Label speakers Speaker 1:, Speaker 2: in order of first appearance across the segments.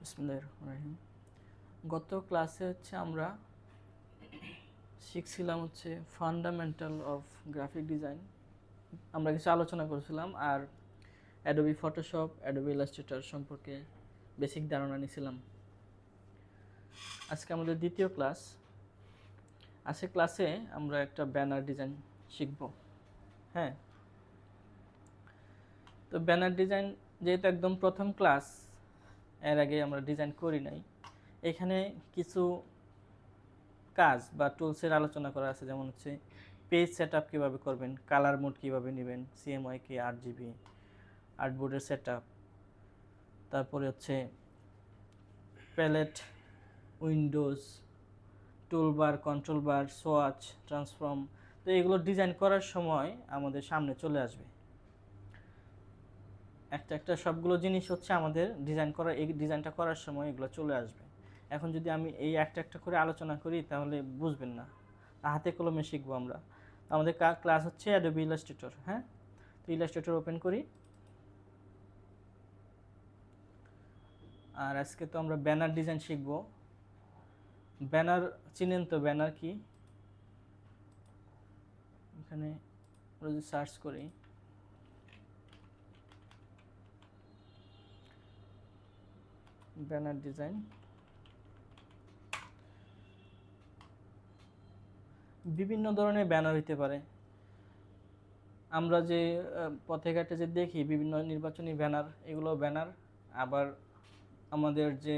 Speaker 1: বিসমিল্লাহির রহমানির রহিম। গত ক্লাসে আমরা শিখছিলাম ফান্ডামেন্টাল অফ গ্রাফিক ডিজাইন। আমরা কিছু আলোচনা করেছিলাম আর অ্যাডোবি ফটোশপ, অ্যাডোবি ইলাস্ট্রেটর সম্পর্কে বেসিক ধারণা নিয়েছিলাম। আজকে আমাদের দ্বিতীয় ক্লাস। আজকের ক্লাসে আমরা একটা ব্যানার ডিজাইন শিখব। হ্যাঁ, তো ব্যানার ডিজাইন যেহেতু একদম প্রথম ক্লাস, এর আগে আমরা ডিজাইন করি নাই, এখানে কিছু কাজ বা টুলসের আলোচনা করা আছে। যেমন পেজ সেট আপ কীভাবে করবেন, কালার মোড কীভাবে নেবেন, সিএমওয়াইকে, আরজিবি, আর্টবোর্ডের সেট আপ, তারপরে প্যালেট, উইন্ডোজ, টুলবার, কন্ট্রোল বার, সোয়াচ, ট্রান্সফর্ম। তো এগুলো ডিজাইন করার সময় আমাদের সামনে চলে আসবে। একটা সবগুলো জিনিস আমাদের এই ডিজাইনটা করার সময় এগুলো চলে আসবে। এখন যদি আমি এই একটা করে আলোচনা করি তাহলে বুঝবেন না, হাতে কলমে শিখবো আমরা। আমাদের ক্লাস অ্যাডোবি ইলাস্ট্রেটর। হ্যাঁ, তো ইলাস্ট্রেটর ওপেন করি। আর আজকে তো আমরা ব্যানার ডিজাইন শিখবো। ব্যানার চিনেন তো? ব্যানার কি? এখানে আমরা যদি সার্চ করি, ব্যানার ডিজাইন, বিভিন্ন ধরনের ব্যানার হইতে পারে। আমরা যে পথে ঘাটে যে দেখি বিভিন্ন নির্বাচনী ব্যানার, এগুলো ব্যানার। আবার আমাদের যে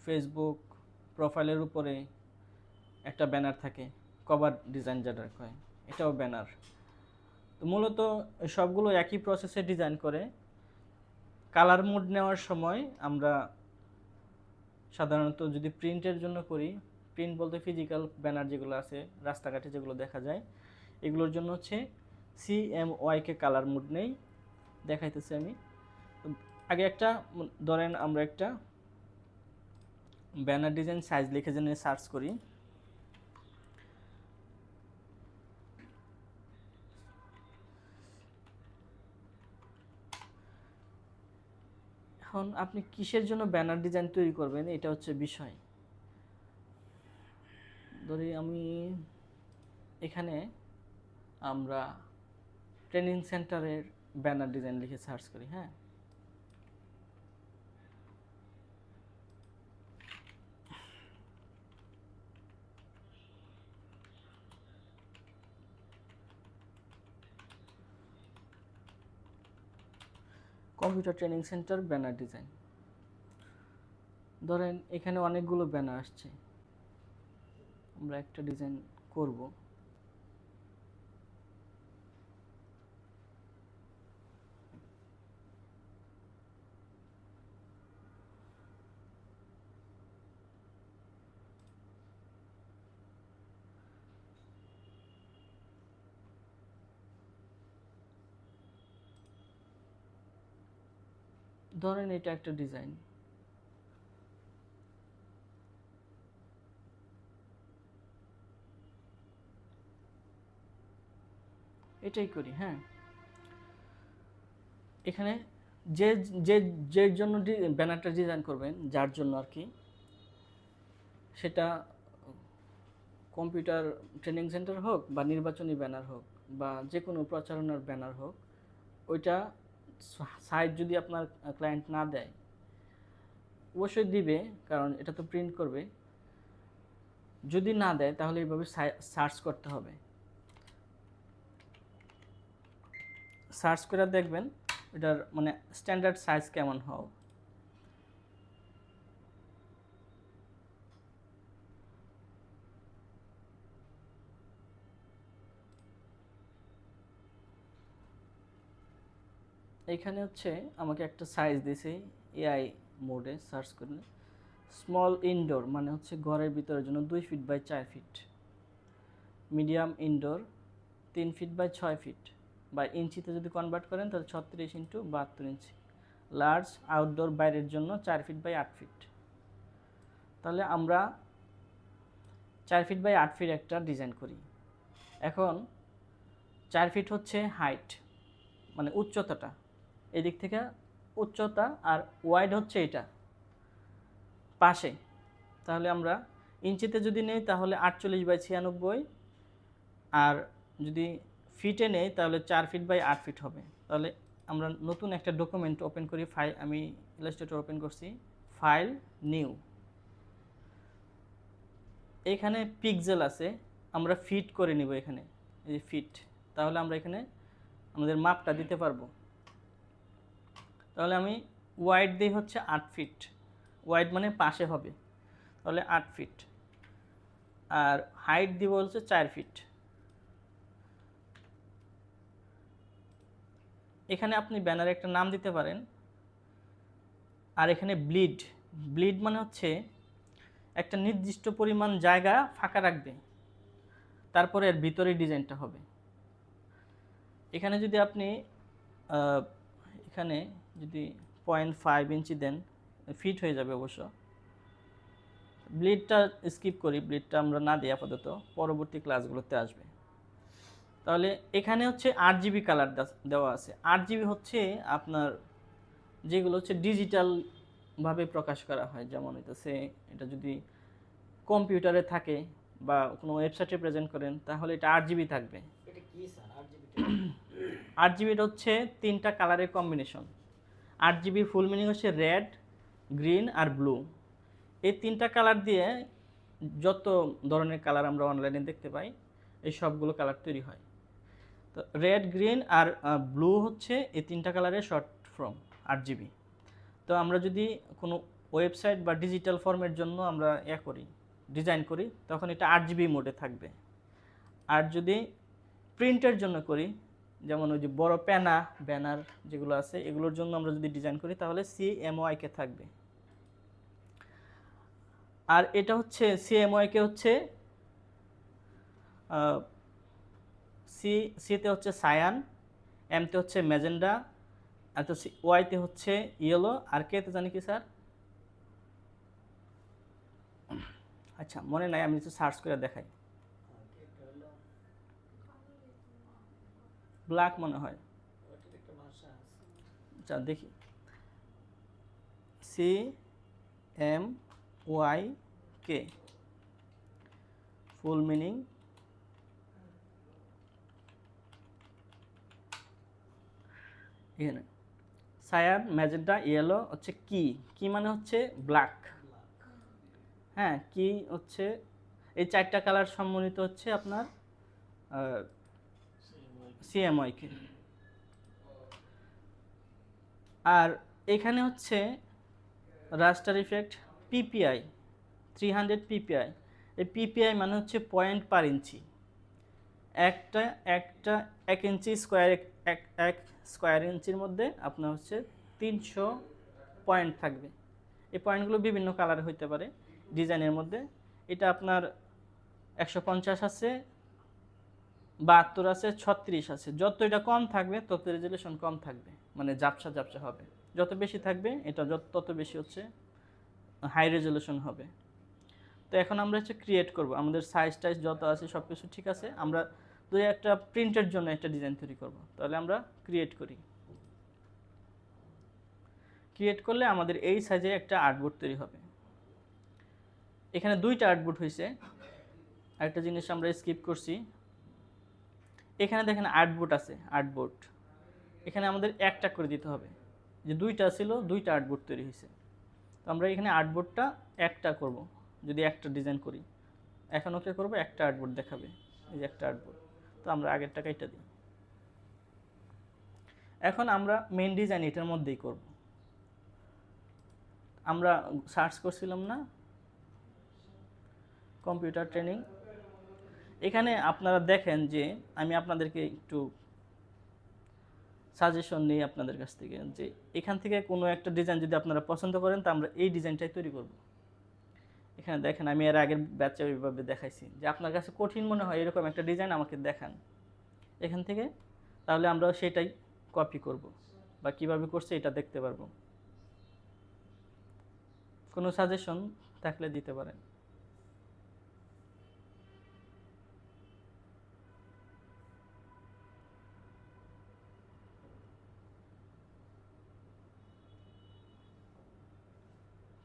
Speaker 1: ফেসবুক প্রোফাইলের উপরে একটা ব্যানার থাকে, কভার ডিজাইন যেটা কয়, এটাও ব্যানার। তো মূলত সবগুলো একই প্রসেসে ডিজাইন করে। কালার মোড নেওয়ার সময় আমরা সাধারণত যদি প্রিন্টের জন্য করি, প্রিন্ট বলতে ফিজিক্যাল ব্যানার যেগুলো আছে রাস্তাঘাটে যেগুলো দেখা যায়, এগুলোর জন্য সিএমওয়াইকে কালার মোড নেই। দেখাইতেছি আমি। আগে ধরেন আমরা একটা ব্যানার ডিজাইন সাইজ লিখে জেনে সার্চ করি। এখন আপনি কিসের জন্য ব্যানার ডিজাইন তৈরি করবেন, এটা বিষয়। ধরি আমি এখানে আমরা ট্রেনিং সেন্টারের ব্যানার ডিজাইন লিখে সার্চ করি। হ্যাঁ, computer training centre banner design. ধরেন এখানে অনেকগুলো ব্যানার আসছে, আমরা একটা ডিজাইন করব। ধরেন এটা একটা ডিজাইন। এটাই করি। হ্যাঁ, এখানে যে যে যে জন্য ব্যানারটা ডিজাইন করবেন, যার জন্য আর কি, সেটা কম্পিউটার ট্রেনিং সেন্টার হোক বা নির্বাচনী ব্যানার হোক বা যে কোনো প্রচারণার ব্যানার হোক, ওইটা সাইজ যদি আপনার ক্লায়েন্ট না দেয়, অবশ্যই দিবে, কারণ এটা তো প্রিন্ট করবে। যদি না দেয় তাহলে এইভাবে সার্চ করতে হবে। সার্চ করে দেখবেন এটার স্ট্যান্ডার্ড সাইজ কেমন হয়। এখানে আমাকে একটা সাইজ দিয়েছে এআই মোডে সার্চ করলে। স্মল ইনডোর ঘরের ভিতরের জন্য 2 feet by 4 feet, medium indoor 3 feet by 6 feet, বা ইঞ্চিতে যদি কনভার্ট করেন তাহলে 36 ইন্টু 72 ইঞ্চি। লার্জ আউটডোর বাইরের জন্য 4 ফিট বাই 8 ফিট। তাহলে আমরা 4 ফিট বাই 8 ফিট একটা ডিজাইন করি। এখন 4 ফিট হাইট, উচ্চতাটা, এদিক থেকে উচ্চতা, আর ওয়াইড এটা। পাশে, তাহলে আমরা ইঞ্চিতে যদি নেই তাহলে 48/96, আর যদি ফিটে নেই তাহলে 4 ফিট বাই 8 ফিট হবে। তাহলে আমরা নতুন একটা ডকুমেন্ট ওপেন করি, ফাইল, আমি ইলাস্ট্রেটর ওপেন করছি, ফাইল, নিউ, এখানে পিক্সেল আছে, আমরা ফিট করে নিব এখানে, এই যে ফিট, তাহলে আমরা এখানে আমাদের মাপটা দিতে পারবো। তাহলে আমি ওয়াইড দিই হচ্ছে 8 ফিট, ওয়াইড মানে পাশে হবে, তাহলে 8 ফিট, আর হাইট দিব হচ্ছে 4 ফিট। এখানে আপনি ব্যানারে একটা নাম দিতে পারেন। আর এখানে ব্লিড, ব্লিড মানে হচ্ছে একটা নির্দিষ্ট পরিমাণ জায়গা ফাঁকা রাখবে, তারপরে এর ভিতরে ডিজাইনটা হবে। এখানে যদি আপনি এখানে যদি 0.5 ইঞ্চি দেন, ফিট হয়ে যাবে অবশ্য। ব্লিডটা স্কিপ করি, ব্লিডটা আমরা না দিই আপাতত, পরবর্তী ক্লাসগুলোতে আসবে। তাহলে এখানে হচ্ছে 8 GB কালার দেওয়া আছে। 8 GB হচ্ছে আপনার যেগুলো হচ্ছে ডিজিটালভাবে প্রকাশ করা হয়, যেমন হইতেছে এটা যদি কম্পিউটারে থাকে বা কোনো ওয়েবসাইটে প্রেজেন্ট করেন তাহলে এটা 8 GB থাকবে।
Speaker 2: এটা কি স্যার 8 GB?
Speaker 1: 8 GB হচ্ছে 3টা কালারের কম্বিনেশন। 8 GB ফুল মিনিং হচ্ছে রেড, গ্রিন আর ব্লু। এই 3টা কালার দিয়ে যত ধরনের কালার আমরা অনলাইনে দেখতে পাই এই সবগুলো কালার তৈরি হয়। তো রেড, গ্রিন আর ব্লু হচ্ছে এই 3টা কালারের শর্ট ফর্ম 8 GB। তো আমরা যদি কোনো ওয়েবসাইট বা ডিজিটাল ফর্মের জন্য আমরা করি, ডিজাইন করি, তখন এটা 8 GB মোডে থাকবে। আর যদি প্রিন্টের জন্য করি, যেমন ওই যে বড় প্যানা, ব্যানার যেগুলো আছে এগুলোর জন্য আমরা যদি ডিজাইন করি তাহলে CMYK থাকবে। আর এটা হচ্ছে CMYK হচ্ছে সিতে হচ্ছে সায়ান, এমতে হচ্ছে ম্যাজেন্ডা, আর তো ওয়াইতে হচ্ছে ইয়েলো, আর কেতে জানি কি স্যার? আচ্ছা মনে নাই, আমি একটু সার্চ করে দেখাই।
Speaker 2: এটা হলো
Speaker 1: ব্ল্যাক মনে হয়।
Speaker 2: ওটার একটা ভাষা আছে।
Speaker 1: আচ্ছা দেখি, CMYK ফুল মিনিং, এখানে সায়ান, ম্যাজেন্টা, ইয়েলো হচ্ছে কি, কি মানে হচ্ছে ব্ল্যাক। হ্যাঁ, কি হচ্ছে এই 4টা কালার সম্মিলিত হচ্ছে আপনার CMYK। আর এখানে হচ্ছে রাস্টার ইফেক্ট PPI 300 PPI। এই PPI মানে হচ্ছে পয়েন্ট পার ইঞ্চি, একটা একটা 1 ইঞ্চি স্কোয়ার, এক স্কোয়ার ইঞ্চির মধ্যে আপনার হচ্ছে 300 পয়েন্ট থাকবে। এই পয়েন্টগুলো বিভিন্ন কালারে হইতে পারে ডিজাইনের মধ্যে। এটা আপনার 150 আছে, 72 আছে, 36 আছে। যত এটা কম থাকবে তত রেজুলেশন কম থাকবে, মানে ঝাপসা ঝাপসা হবে। যত বেশি থাকবে এটা তত বেশি হচ্ছে হাই রেজুলেশন হবে। তো এখন আমরা হচ্ছে ক্রিয়েট করব, আমাদের সাইজ টাইজ যত আছে সব কিছু ঠিক আছে, আমরা যদি একটা প্রিন্টের জন্য একটা ডিজাইন তৈরি করব, তাহলে আমরা ক্রিয়েট করি। ক্রিয়েট করলে আমাদের এই সাইজে একটা আর্টবোর্ড তৈরি হবে। এখানে 2টা আর্টবোর্ড হয়েছে, আরেকটা জিনিস আমরা স্কিপ করছি। এখানে দেখেন আর্টবোর্ড আছে, আর্টবোর্ড এখানে আমাদের একটা করে দিতে হবে, যে 2টা ছিল 2টা আর্টবোর্ড তৈরি হয়েছে। তো আমরা এখানে আর্টবোর্ডটা একটা করব, যদি একটা ডিজাইন করি এখন ওকে করব, একটা আর্টবোর্ড দেখাবে, এই যে একটা আর্টবোর্ড। তো আমরা আগের টাকা এটা দিই। এখন আমরা মেইন ডিজাইন এটার মধ্যেই করব। আমরা সার্চ করছিলাম না কম্পিউটার ট্রেনিং, এখানে আপনারা দেখেন যে আমি আপনাদেরকে একটু সাজেশন নিই আপনাদের কাছ থেকে, যে এখান থেকে কোনো একটা ডিজাইন যদি আপনারা পছন্দ করেন তা আমরা এই ডিজাইনটাই তৈরি করব। এখানে দেখেন আমি এর আগের ব্যাচে ওইভাবে দেখাইছি, যে আপনার কাছে কঠিন মনে হয় এরকম একটা ডিজাইন আমাকে দেখান এখান থেকে, তাহলে আমরা সেটাই কপি করব বা কিভাবে করছে এটা দেখতে পারবো। কোনো সাজেশন থাকলে দিতে পারেন।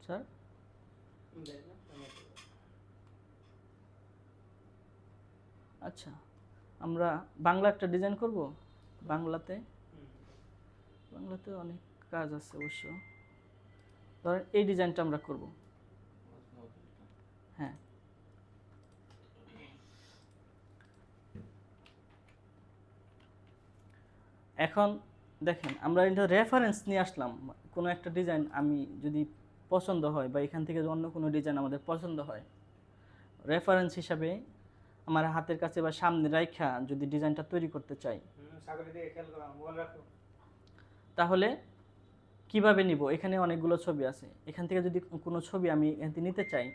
Speaker 1: স্যার
Speaker 2: দেখ না টমেটো।
Speaker 1: আচ্ছা, আমরা বাংলা একটা ডিজাইন করব। বাংলাতে
Speaker 2: হুম।
Speaker 1: বাংলাতে অনেক কাজ আছে অবশ্য। ধরেন এই ডিজাইনটা আমরা করব। হ্যাঁ, এখন দেখেন আমরা এটা রেফারেন্স নিয়ে আসলাম। কোনো একটা ডিজাইন আমি যদি পছন্দ হয় বা এখান থেকে অন্য কোনো ডিজাইন আমাদের পছন্দ হয়, রেফারেন্স হিসাবে আমার হাতের কাছে বা সামনে রাইখা যদি ডিজাইনটা তৈরি করতে চাই,
Speaker 2: সাগরের দিকে খেয়াল করো, মোবাইল রাখো।
Speaker 1: তাহলে কিভাবে নিব? এখানে অনেকগুলো ছবি আছে। এখান থেকে যদি কোনো ছবি আমি এখান থেকে নিতে চাই,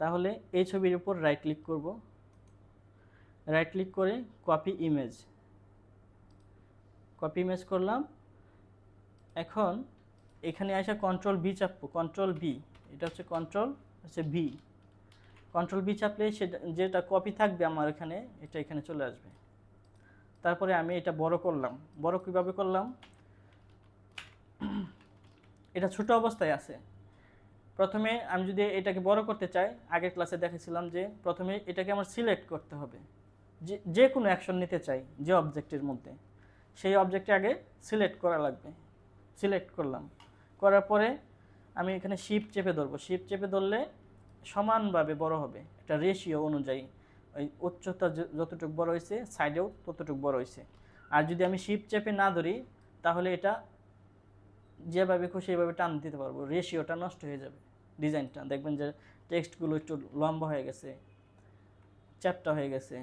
Speaker 1: তাহলে এই ছবির উপর রাইট ক্লিক করব। রাইট ক্লিক করে কপি ইমেজ, কপি ইমেজ করলাম। এখন এখানে আসা কন্ট্রোল বি চাপবো, কন্ট্রোল বি, এটা হচ্ছে কন্ট্রোল হচ্ছে বি। কন্ট্রোল বি চাপলে সেটা যেটা কপি থাকবে আমার এখানে, এটা এখানে চলে আসবে। তারপরে আমি এটা বড় করলাম। বড় কীভাবে করলাম? এটা ছোট অবস্থায় আছে। প্রথমে আমি যদি এটাকে বড় করতে চাই, আগের ক্লাসে দেখেছিলাম যে প্রথমে এটাকে আমার সিলেক্ট করতে হবে। যে কোনো অ্যাকশন নিতে চাই যে অবজেক্টের মধ্যে, সেই অবজেক্টে আগে সিলেক্ট করা লাগবে। সিলেক্ট করলাম, করার পরে আমি এখানে শিফট চেপে ধরবো। শিফট চেপে ধরলে সমানভাবে বড় হবে, একটা রেশিও অনুযায়ী। ওই উচ্চতা যতটুকু বড় হয়েছে, সাইডেও ততটুকু বড় হয়েছে। আর যদি আমি শিফট চেপে না ধরি, তাহলে এটা যেভাবে খুশি সেভাবে টান দিতে পারবো, রেশিওটা নষ্ট হয়ে যাবে। ডিজাইনটা দেখবেন যে টেক্সটগুলো একটু লম্বা হয়ে গেছে, চ্যাপ্টা হয়ে গেছে,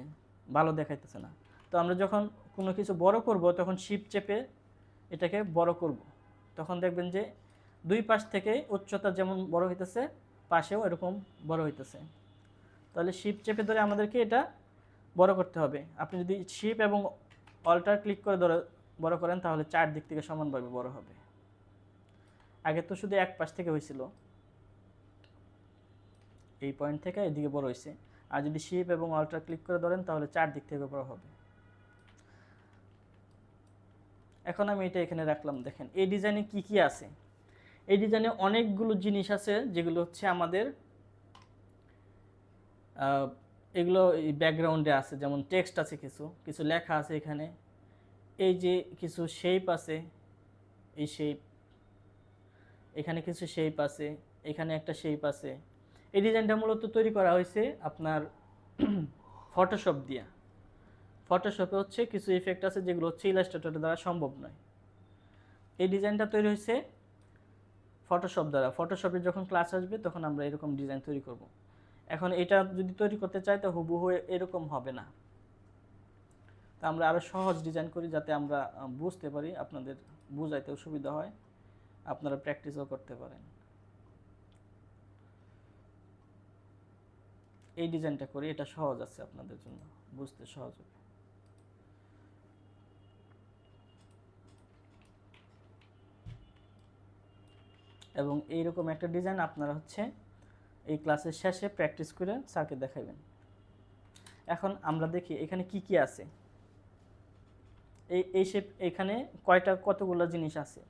Speaker 1: ভালো দেখাইতেছে না। তো আমরা যখন কোনো কিছু বড় করব, তখন শিফট চেপে এটাকে বড় করব। তখন দেখবেন যে দুই পাশ থেকে উচ্চতা যেমন বড় হইতেছে, পাশেও এরকম বড় হইতেছে। তাহলে শিফট চেপে ধরে আমাদেরকে এটা বড় করতে হবে। আপনি যদি শিফট এবং অল্টার ক্লিক করে ধরে বড় করেন, তাহলে চারদিক থেকে সমানভাবে বড় হবে। আগে তো শুধু এক পাশ থেকে হয়েছিল, এই পয়েন্ট থেকে এদিকে বড় হয়েছে। আর যদি শিফট এবং অল্টার ক্লিক করে ধরেন, তাহলে চারদিক থেকে বড় হবে। এখন আমি এটা এখানে রাখলাম। দেখেন এই ডিজাইনে কি কি আছে। এই ডিজাইনে অনেকগুলো জিনিস আছে, যেগুলো হচ্ছে আমাদের এগুলো এই ব্যাকগ্রাউন্ডে আছে। যেমন টেক্সট আছে, কিছু কিছু লেখা আছে এখানে। এই যে কিছু শেপ আছে, এই শেপ, এখানে কিছু শেপ আছে, এখানে একটা শেপ আছে। এই ডিজাইনটা মূলত তৈরি করা হয়েছে আপনার ফটোশপ দিয়া। ফটোশপে হচ্ছে কিছু ইফেক্ট আছে যেগুলো হচ্ছে ইলাস্ট্রেটর দ্বারা সম্ভব নয়। এই ডিজাইনটা তৈরি হয়েছে ফটোশপ দ্বারা। ফটোশপে যখন ক্লাস আসবে, তখন আমরা এরকম ডিজাইন তৈরি করব। এখন এটা যদি তৈরি করতে চাই, তো হুবহু এরকম হবে না। তা আমরা আরও সহজ ডিজাইন করি, যাতে আমরা বুঝতে পারি, আপনাদের বুঝাইতেও সুবিধা হয়, আপনারা প্র্যাকটিসও করতে পারেন। এই ডিজাইনটা করি, এটা সহজ আছে আপনাদের জন্য, বুঝতে সহজ হবে। এবং এইরকম একটা ডিজাইন আপনারা হচ্ছে এই ক্লাসের শেষে প্র্যাকটিস করে স্যারকে দেখাবেন। এখন আমরা দেখি এখানে কি কি আছে। এই শেপ, এখানে কতগুলো জিনিস আছে।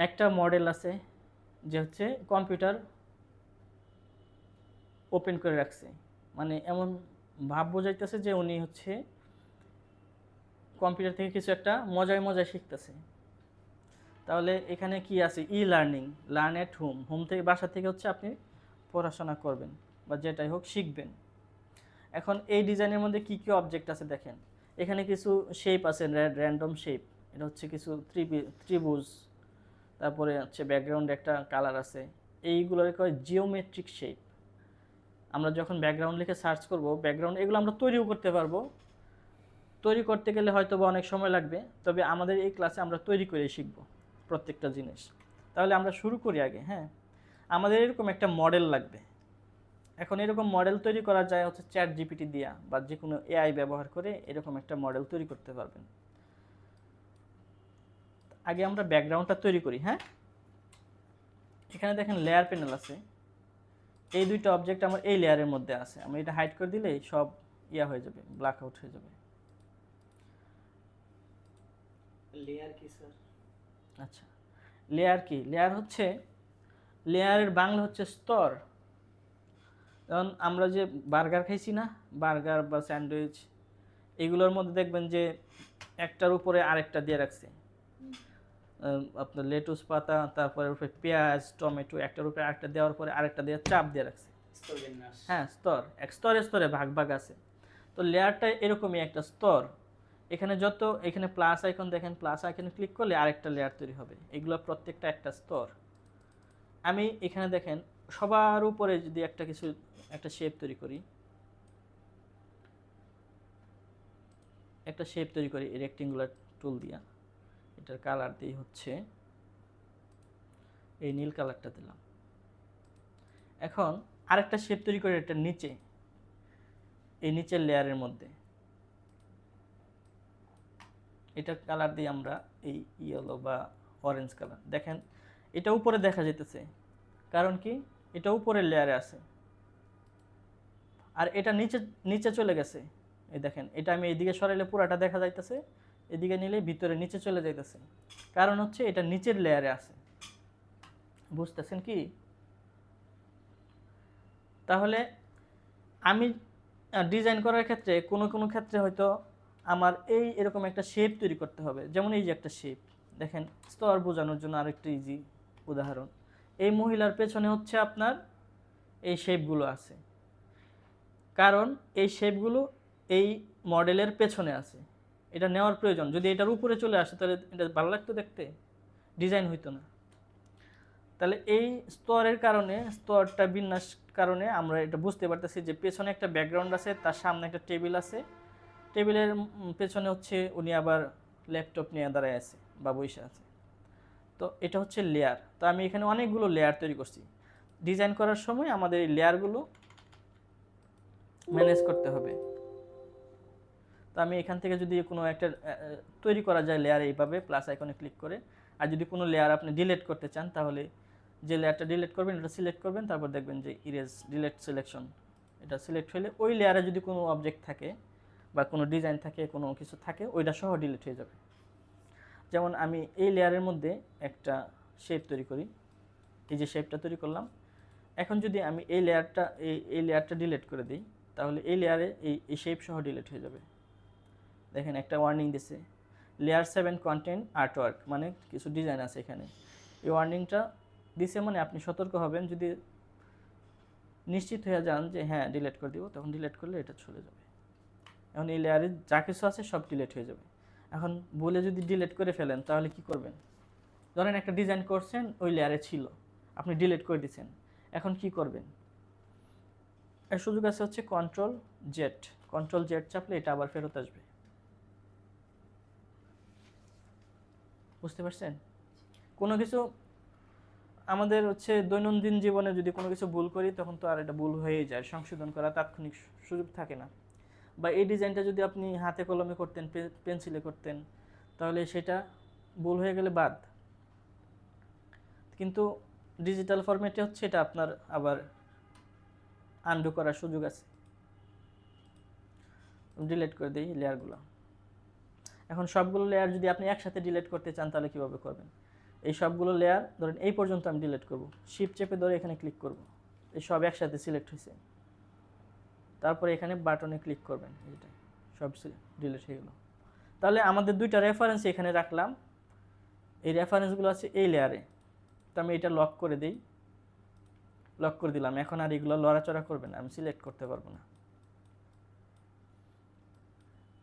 Speaker 1: একটা মডেল আছে যে হচ্ছে কম্পিউটার ওপেন করে রাখছে, মানে এমন ভাব বোঝাইতেছে যে উনি হচ্ছে কম্পিউটার থেকে কিছু একটা মজায় মজায় শিখতেছে। তাহলে এখানে কি আছে? E learning, learn at home. Home থেকে, বাসা থেকে হচ্ছে আপনি পড়াশোনা করবেন বা যেটাই হোক শিখবেন। এখন এই ডিজাইনের মধ্যে কি কি অবজেক্ট আছে দেখেন। এখানে কিছু শেপ আছে, র্যান্ডম শেপ। এটা হচ্ছে কিছু ত্রিভুজ। তারপরে হচ্ছে ব্যাকগ্রাউন্ডে একটা কালার আছে। এইগুলোর কয় জিওমেট্রিক শেপ। আমরা যখন ব্যাকগ্রাউন্ড লিখে সার্চ করব, ব্যাকগ্রাউন্ড এগুলো আমরা তৈরিও করতে পারবো। তৈরি করতে গেলে হয়তো বা অনেক সময় লাগবে, তবে আমাদের এই ক্লাসে আমরা তৈরি করে শিখব প্রত্যেকটা জিনিস। তাহলে আমরা শুরু করি আগে। হ্যাঁ, আমাদের এরকম একটা মডেল লাগবে। এখন এরকম মডেল তৈরি করা যায় হচ্ছে চ্যাট জিপিটি দিয়া, বা যে কোনো এআই ব্যবহার করে এরকম একটা মডেল তৈরি করতে পারবেন। আগে আমরা ব্যাকগ্রাউন্ডটা তৈরি করি। হ্যাঁ, এখানে দেখেন লেয়ার প্যানেল আছে। এই দুইটা অবজেক্ট আমার এই লেয়ারের মধ্যে আছে। আমি এটা হাইড করে দিলেই সব ইয়া হয়ে যাবে, ব্ল্যাক আউট হয়ে যাবে।
Speaker 2: লেয়ার কি স্যার?
Speaker 1: আচ্ছা, লেয়ার কি? লেয়ার হচ্ছে লেয়ারের বাংলা হচ্ছে স্তর। যেমন আমরা যে বার্গার খাইছি না, বার্গার বা স্যান্ডউইচ, এগুলোর মধ্যে দেখবেন যে একটার উপরে আরেকটা দিয়ে রাখছে। আপনার লেটুস পাতা, তারপরে উপরে পেঁয়াজ, টমেটো, একটার উপরে আরেকটা দেওয়ার পরে আরেকটা দিয়ে চাপ দিয়ে রাখছে।
Speaker 2: স্তরবিন্যাস।
Speaker 1: হ্যাঁ, স্তর, এক স্তরে স্তরে ভাগ ভাগ আছে। তো লেয়ারটা এরকমই একটা স্তর। এখানে এখানে প্লাস আইকন দেখেন, প্লাস আইকনে ক্লিক করলে আরেকটা লেয়ার তৈরি হবে। এগুলো প্রত্যেকটা একটা স্তর। আমি এখানে দেখেন সবার উপরে যদি একটা শেপ তৈরি করি, এই রেক্টেঙ্গুলার টুল দিয়া, এটার কালার দিয়ে হচ্ছে এই নীল কালারটা দিলাম। এখন আরেকটা শেপ তৈরি করে এটার নিচে, এই নিচের লেয়ারের মধ্যে এটার কালার দিয়ে আমরা এই ইয়েলো বা অরেঞ্জ কালার, দেখেন এটা উপরে দেখা যেতেছে, কারণ কি এটা উপরের লেয়ারে আছে, আর এটা নিচে নিচে চলে গেছে। এই দেখেন, এটা আমি এইদিকে সরাইলে পুরাটা দেখা যাইতেছে, এদিকে নিলে ভিতরে নিচে চলে যাইতেছে, কারণ হচ্ছে এটা নিচের লেয়ারে আছে। বুঝতেছেন কি? তাহলে আমি ডিজাইন করার ক্ষেত্রে কোনো কোনো ক্ষেত্রে হয়তো আমার এরকম একটা শেপ তৈরি করতে হবে। যেমন এই যে একটা শেপ দেখেন, স্তর বোঝানোর জন্য আরেকটা ইজি উদাহরণ, এই মহিলার পেছনে হচ্ছে আপনার এই শেপগুলো আছে, কারণ এই শেপগুলো এই মডেলের পেছনে আছে। এটা নেওয়ার প্রয়োজন। যদি এটার উপরে চলে আসে তাহলে এটা ভালো লাগতো দেখতে, ডিজাইন হইতো না। তাহলে এই স্তরটা বিন্যাস কারণে আমরা এটা বুঝতে পারতেছি যে পেছনে একটা ব্যাকগ্রাউন্ড আছে, তার সামনে একটা টেবিল আছে, টেবিলের পেছনে হচ্ছে উনি আবার ল্যাপটপ নিয়ে দাঁড়ায় আছে বা বসে আছে। তো এটা হচ্ছে লেয়ার। তো আমি এখানে অনেকগুলো লেয়ার তৈরি করছি। ডিজাইন করার সময় আমাদের এই লেয়ারগুলো ম্যানেজ করতে হবে। তো আমি এখান থেকে যদি কোনো একটা তৈরি করা যায় লেয়ার এইভাবে প্লাস আইকনে ক্লিক করে, আর যদি কোনো লেয়ার আপনি ডিলিট করতে চান তাহলে যে লেয়ারটা ডিলিট করবেন এটা সিলেক্ট করবেন, তারপর দেখবেন যে ইরেজ ডিলিট সিলেকশন, এটা সিলেক্ট হলে ওই লেয়ারে যদি কোনো অবজেক্ট থাকে বা কোনো ডিজাইন থাকে, কোনো কিছু থাকে, ওইটা সহ ডিলিট হয়ে যাবে। যেমন আমি এই লেয়ারের মধ্যে একটা শেপ তৈরি করি, এই যে শেপটা তৈরি করলাম। এখন যদি আমি এই লেয়ারটা ডিলিট করে দিই, তাহলে এই লেয়ারে এই শেপ সহ ডিলিট হয়ে যাবে। দেখেন একটা ওয়ার্নিং দিছে, লেয়ার 7 কন্টেন্ট আর্টওয়ার্ক, মানে কিছু ডিজাইন আছে এখানে। এই ওয়ার্নিংটা দিছে মানে আপনি সতর্ক হবেন, যদি নিশ্চিত হয়ে যান যে হ্যাঁ ডিলিট করে দিব, তখন ডিলিট করলে এটা চলে যাবে। এখন এই লেয়ারে যা কিছু আছে সব ডিলিট হয়ে যাবে। এখন বলে যদি ডিলিট করে ফেলেন তাহলে কি করবেন? ধরেন একটা ডিজাইন করছেন, ওই লেয়ারে ছিল, আপনি ডিলিট করে দিচ্ছেন, এখন কি করবেন? এর সুযোগ আছে হচ্ছে কন্ট্রোল জেড চাপলে এটা আবার ফেরত আসবে। বুঝতে পারছেন? কোনো কিছু আমাদের হচ্ছে দৈনন্দিন জীবনে যদি কোনো কিছু ভুল করি, তখন তো আর এটা ভুল হয়েই যায়, সংশোধন করা তাৎক্ষণিক সুযোগ থাকে না। বা এই ডিজাইনটা যদি আপনি হাতে কলমে করতেন, পেন্সিলে করতেন, তাহলে সেটা ভুল হয়ে গেলে বাদ। কিন্তু ডিজিটাল ফরম্যাটে হচ্ছে এটা আপনার আবার আনডু করার সুযোগ আছে। ডিলিট করে দিই লেয়ারগুলো। এখন সবগুলো লেয়ার যদি আপনি একসাথে ডিলিট করতে চান তাহলে কীভাবে করবেন? এই সবগুলো লেয়ার ধরেন এই পর্যন্ত আমি ডিলিট করব, শিফট চেপে ধরে এখানে ক্লিক করব, এই সব একসাথে সিলেক্ট হয়েছে, তারপরে এখানে বাটনে ক্লিক করবেন, এটা সব ডিলিট হয়ে গেল। তাহলে আমাদের দুইটা রেফারেন্স এখানে রাখলাম, এই রেফারেন্সগুলো আছে এই লেয়ারে। তো আমি এটা লক করে দিই, লক করে দিলাম। এখন আর এগুলো লড়াচড়া করবে না, আমি সিলেক্ট করতে পারবো না।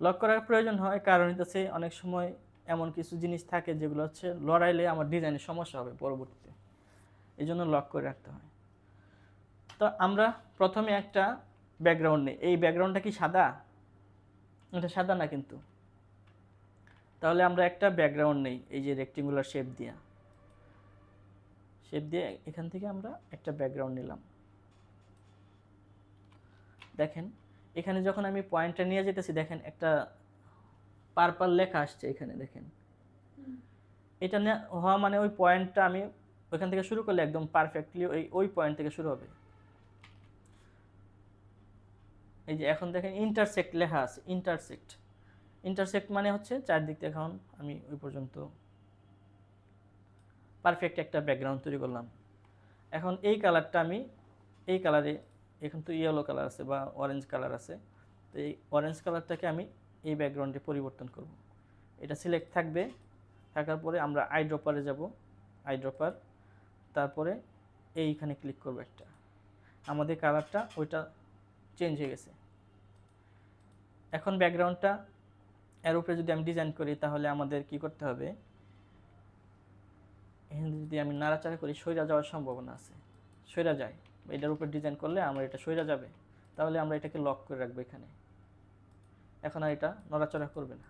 Speaker 1: লক করার প্রয়োজন হয় কারণ হচ্ছে অনেক সময় এমন কিছু জিনিস থাকে যেগুলো হচ্ছে লড়াইলে আমার ডিজাইনের সমস্যা হবে পরবর্তীতে, এই জন্য লক করে রাখতে হয়। তো আমরা প্রথমে একটা ব্যাকগ্রাউন্ড নিই। এই ব্যাকগ্রাউন্ডটা কি সাদা? এটা সাদা না কিন্তু। তাহলে আমরা একটা ব্যাকগ্রাউন্ড নেই, এই যে রেক্টেঙ্গুলার শেপ দিয়ে এখান থেকে আমরা একটা ব্যাকগ্রাউন্ড নিলাম। দেখেন এখানে যখন আমি পয়েন্টটা নিয়ে যেতেছি, দেখেন একটা পার্পল লেখা আসছে এখানে, দেখেন এটা হওয়া মানে ওই পয়েন্টটা আমি ওইখান থেকে শুরু করলে একদম পারফেক্টলি ওই পয়েন্ট থেকে শুরু হবে। এই যে এখন দেখেন ইন্টারসেক্ট লেখা আছে, ইন্টারসেক্ট মানে হচ্ছে চারদিক থেকে এখন আমি ওই পর্যন্ত পারফেক্ট একটা ব্যাকগ্রাউন্ড তৈরি করলাম। এখন এই কালারটা আমি এই কালারে, এখন তো ইয়েলো কালার আছে বা অরেঞ্জ কালার আছে, তো এই অরেঞ্জ কালারটাকে আমি এই ব্যাকগ্রাউন্ডে পরিবর্তন করব। এটা সিলেক্ট থাকবে, থাকার পরে আমরা আইড্রপারে যাব, আইড্রপার, তারপরে এইখানে ক্লিক করব একটা, আমাদের কালারটা ওইটা চেঞ্জ হয়ে গেছে। এখন ব্যাকগ্রাউন্ডটা এর উপরে যদি আমি ডিজাইন করি তাহলে আমাদের কি করতে হবে, এখানে যদি আমি নাড়াচাড়া করি সইরা যাওয়ার সম্ভাবনা আছে, সইরা যায়, এটার উপর ডিজাইন করলে আমার এটা সইরা যাবে, তাহলে আমরা এটাকে লক করে রাখবো এখানে, এখন আর এটা নড়াচড়া করবে না।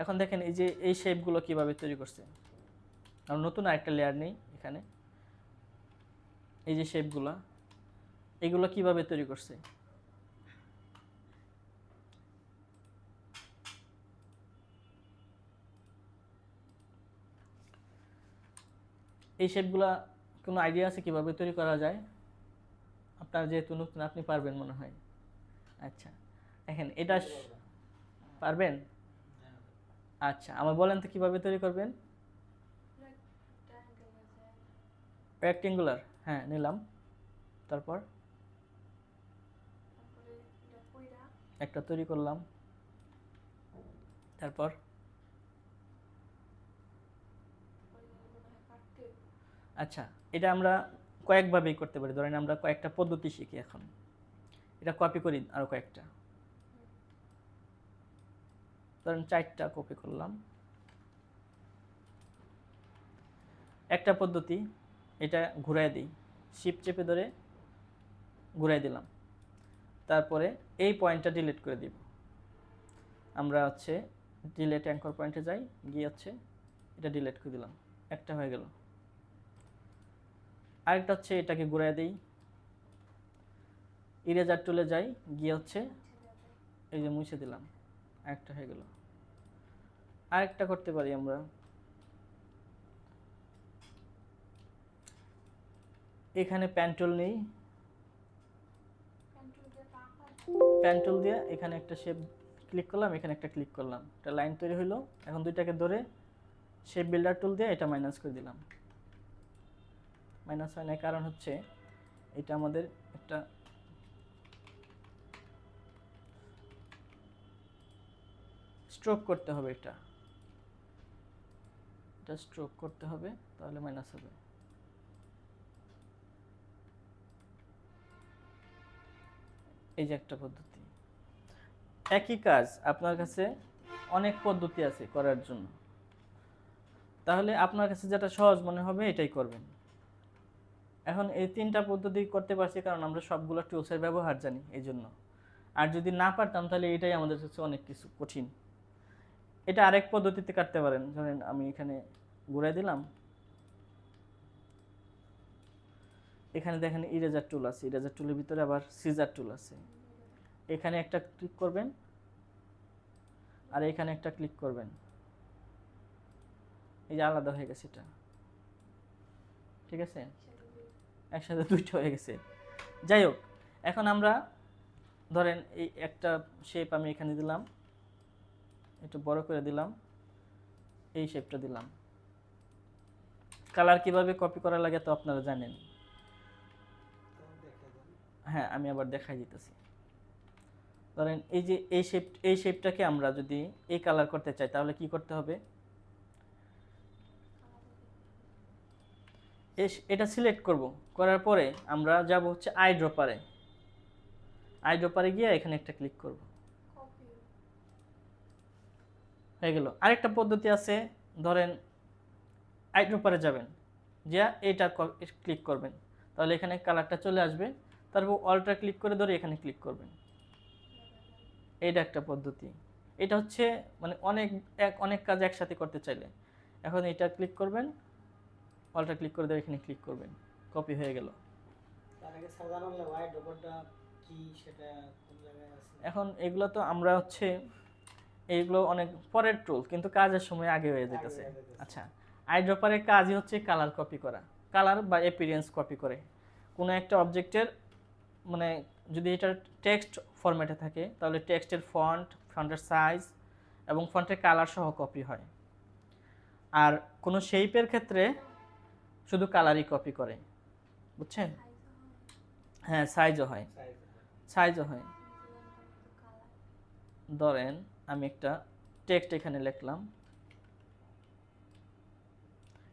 Speaker 1: এখন দেখেন এই যে এই শেপগুলো কিভাবে তৈরি করছে, আমরা নতুন আরেকটা লেয়ার নেই এখানে, এই যে শেপগুলো এগুলো কিভাবে তৈরি করছে, এই শেপগুলো কোনো আইডিয়া আছে কিভাবে তৈরি করা যায়? আপনার যেহেতু নতুন আপনি পারবেন মনে হয়। আচ্ছা দেখেন এটা পারবেন? আচ্ছা আমার বলেন তো কিভাবে তৈরি করবেন। রেক্টেঙ্গুলার, হ্যাঁ নিলাম, তারপর একটা তৈরি করলাম, তারপর আচ্ছা এটা আমরা কয়েকভাবেই করতে পারি, ধরেন আমরা কয়েকটা পদ্ধতি শিখি এখন, এটা কপি করি আরও কয়েকটা, ধরেন 4টা কপি করলাম। একটা পদ্ধতি, এটা ঘুরাই দিই, শিপ চেপে ধরে ঘুরাই দিলাম, তারপরে এই পয়েন্টটা ডিলিট করে দিব, আমরা হচ্ছে ডিলিট অ্যাঙ্কর পয়েন্টে যাই, গিয়ে হচ্ছে এটা ডিলিট করে দিলাম, একটা হয়ে গেল। আরেকটা হচ্ছে এটাকে ঘুরাই দিই, ইরেজার টুলে যাই, গিয়ে হচ্ছে এই যে মুছে দিলাম, আরেকটা হয়ে গেল। আরেকটা করতে পারি আমরা, এখানে প্যান্টুল নেই, প্যান্টুল দিয়ে এখানে একটা শেপ ক্লিক করলাম, এখানে একটা ক্লিক করলাম, একটা লাইন তৈরি হলো। এখন দুইটাকে ধরে শেপ বিল্ডার টুল দিয়ে এটা মাইনাস করে দিলাম, মাইনাস হয় না কারণ হচ্ছে এটা আমাদের একটা স্ট্রোক করতে হবে, এটা স্ট্রোক করতে হবে, তাহলে মাইনাস হবে। এই যে একটা পদ্ধতি, একই কাজ আপনার কাছে অনেক পদ্ধতি আছে করার জন্য, তাহলে আপনার কাছে যেটা সহজ মনে হবে এটাই করবেন। এখন এই 3টা পদ্ধতি করতে পারছি কারণ আমরা সবগুলো টুলসের ব্যবহার জানি এই জন্য, আর যদি না পারতাম তাহলে এটাই আমাদের কাছে অনেক কিছু কঠিন। এটা আরেক পদ্ধতিতে কাটতে পারেন, ধরেন আমি এখানে ঘুরাই দিলাম, এখানে দেখেন ইরেজার টুল আছে, ইরেজার টুলের ভিতরে আবার সিজার টুল আছে, এখানে একটা ক্লিক করবেন আর এখানে একটা ক্লিক করবেন, এই যে আলাদা হয়ে গেছে এটা, ঠিক আছে, একসাথে দুইটা হয়ে গেছে। যাই হোক, এখন আমরা ধরেন এই একটা শেপ আমি এখানে দিলাম, একটু বড় করে দিলাম, এই শেপটা দিলাম। কালার কিভাবে কপি করা লাগে তো আপনারা জানেন, হ্যাঁ আমি আবার দেখাই দিতেছি। ধরেন এই যে এই শেপটাকে আমরা যদি এই কালার করতে চাই তাহলে কি করতে হবে, এটা সিলেক্ট করব, করার পরে আমরা যাব হচ্ছে আইড্রপারে, আইড্রপারে গিয়ে এখানে একটা ক্লিক করব, হয়ে গেল। আরেকটা পদ্ধতি আছে, ধরেন আইড্রপারে যাবেন, যা এটা ক্লিক করবেন, তাহলে এখানে কালারটা চলে আসবে, তারপর অল্টা ক্লিক করে ধরে এখানে ক্লিক করবেন, এইটা একটা পদ্ধতি। এটা হচ্ছে মানে অনেক কাজ একসাথে করতে চাইলে, এখন এটা ক্লিক করবেন, অল্টা ক্লিক করে ধরে এখানে ক্লিক করবেন, কপি হয়ে গেল।
Speaker 2: তার আগে সাধারণ ওয়াইড ড্রপারটা কি সেটা কোন জায়গায় আছে?
Speaker 1: এখন এগুলো তো আমরা হচ্ছে এইগুলো অনেক পরের টুল, কিন্তু কাজের সময় আগে হয়ে যেতেছে। আচ্ছা, আইড্রপারের কাজই হচ্ছে কালার কপি করা, কালার বা অ্যাপিয়ারেন্স কপি করে কোনো একটা অবজেক্টের, মানে যদি এটা টেক্সট ফরম্যাটে থাকে তাহলে টেক্সটের ফন্টের সাইজ এবং ফন্টের কালার সহ কপি হয়। আর কোনো শেপের ক্ষেত্রে শুধু কালারই কপি করে, বুঝছেন? হ্যাঁ, সাইজও হয়, সাইজও হয়। ধরেন আমি একটা টেক্সট এখানে লিখলাম,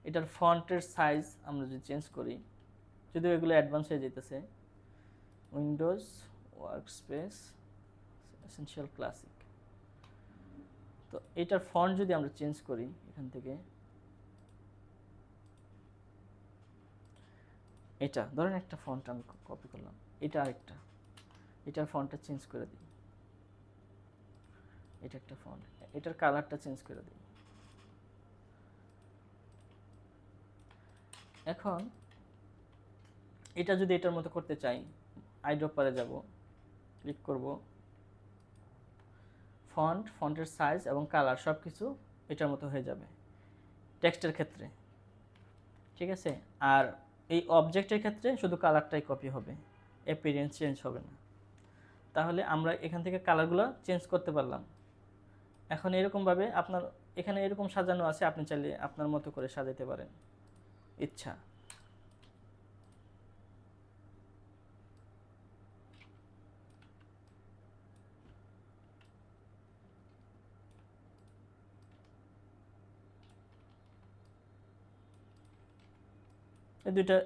Speaker 1: এটার ফন্টের সাইজ আমরা যদি চেঞ্জ করি, যদিও এগুলো অ্যাডভান্স হয়ে যেতেছে, উইন্ডোজ ওয়ার্কস্পেস এসেনশিয়াল ক্লাসিক, তো এটার ফন্ট যদি আমরা চেঞ্জ করি এখান থেকে, এটা ধরেন একটা ফন্ট আমি কপি করলাম, এটা আরেকটা, এটার ফন্টটা চেঞ্জ করে দিই, এটা একটা ফন্ট, এটার কালারটা চেঞ্জ করে দিই। এখন এটা যদি এটার মতো করতে চাই, আইড্রপারে যাব, ক্লিক করব, ফন্টের সাইজ এবং কালার সব কিছু এটার মতো হয়ে যাবে টেক্সটের ক্ষেত্রে, ঠিক আছে? আর এই অবজেক্টের ক্ষেত্রে শুধু কালারটাই কপি হবে, অ্যাপিয়ারেন্স চেঞ্জ হবে না। তাহলে আমরা এখান থেকে কালারগুলো চেঞ্জ করতে পারলাম। এখন এরকমভাবে আপনার এখানে এরকম সাজানো আছে, আপনি চাইলে আপনার মতো করে সাজাতে পারেন ইচ্ছা।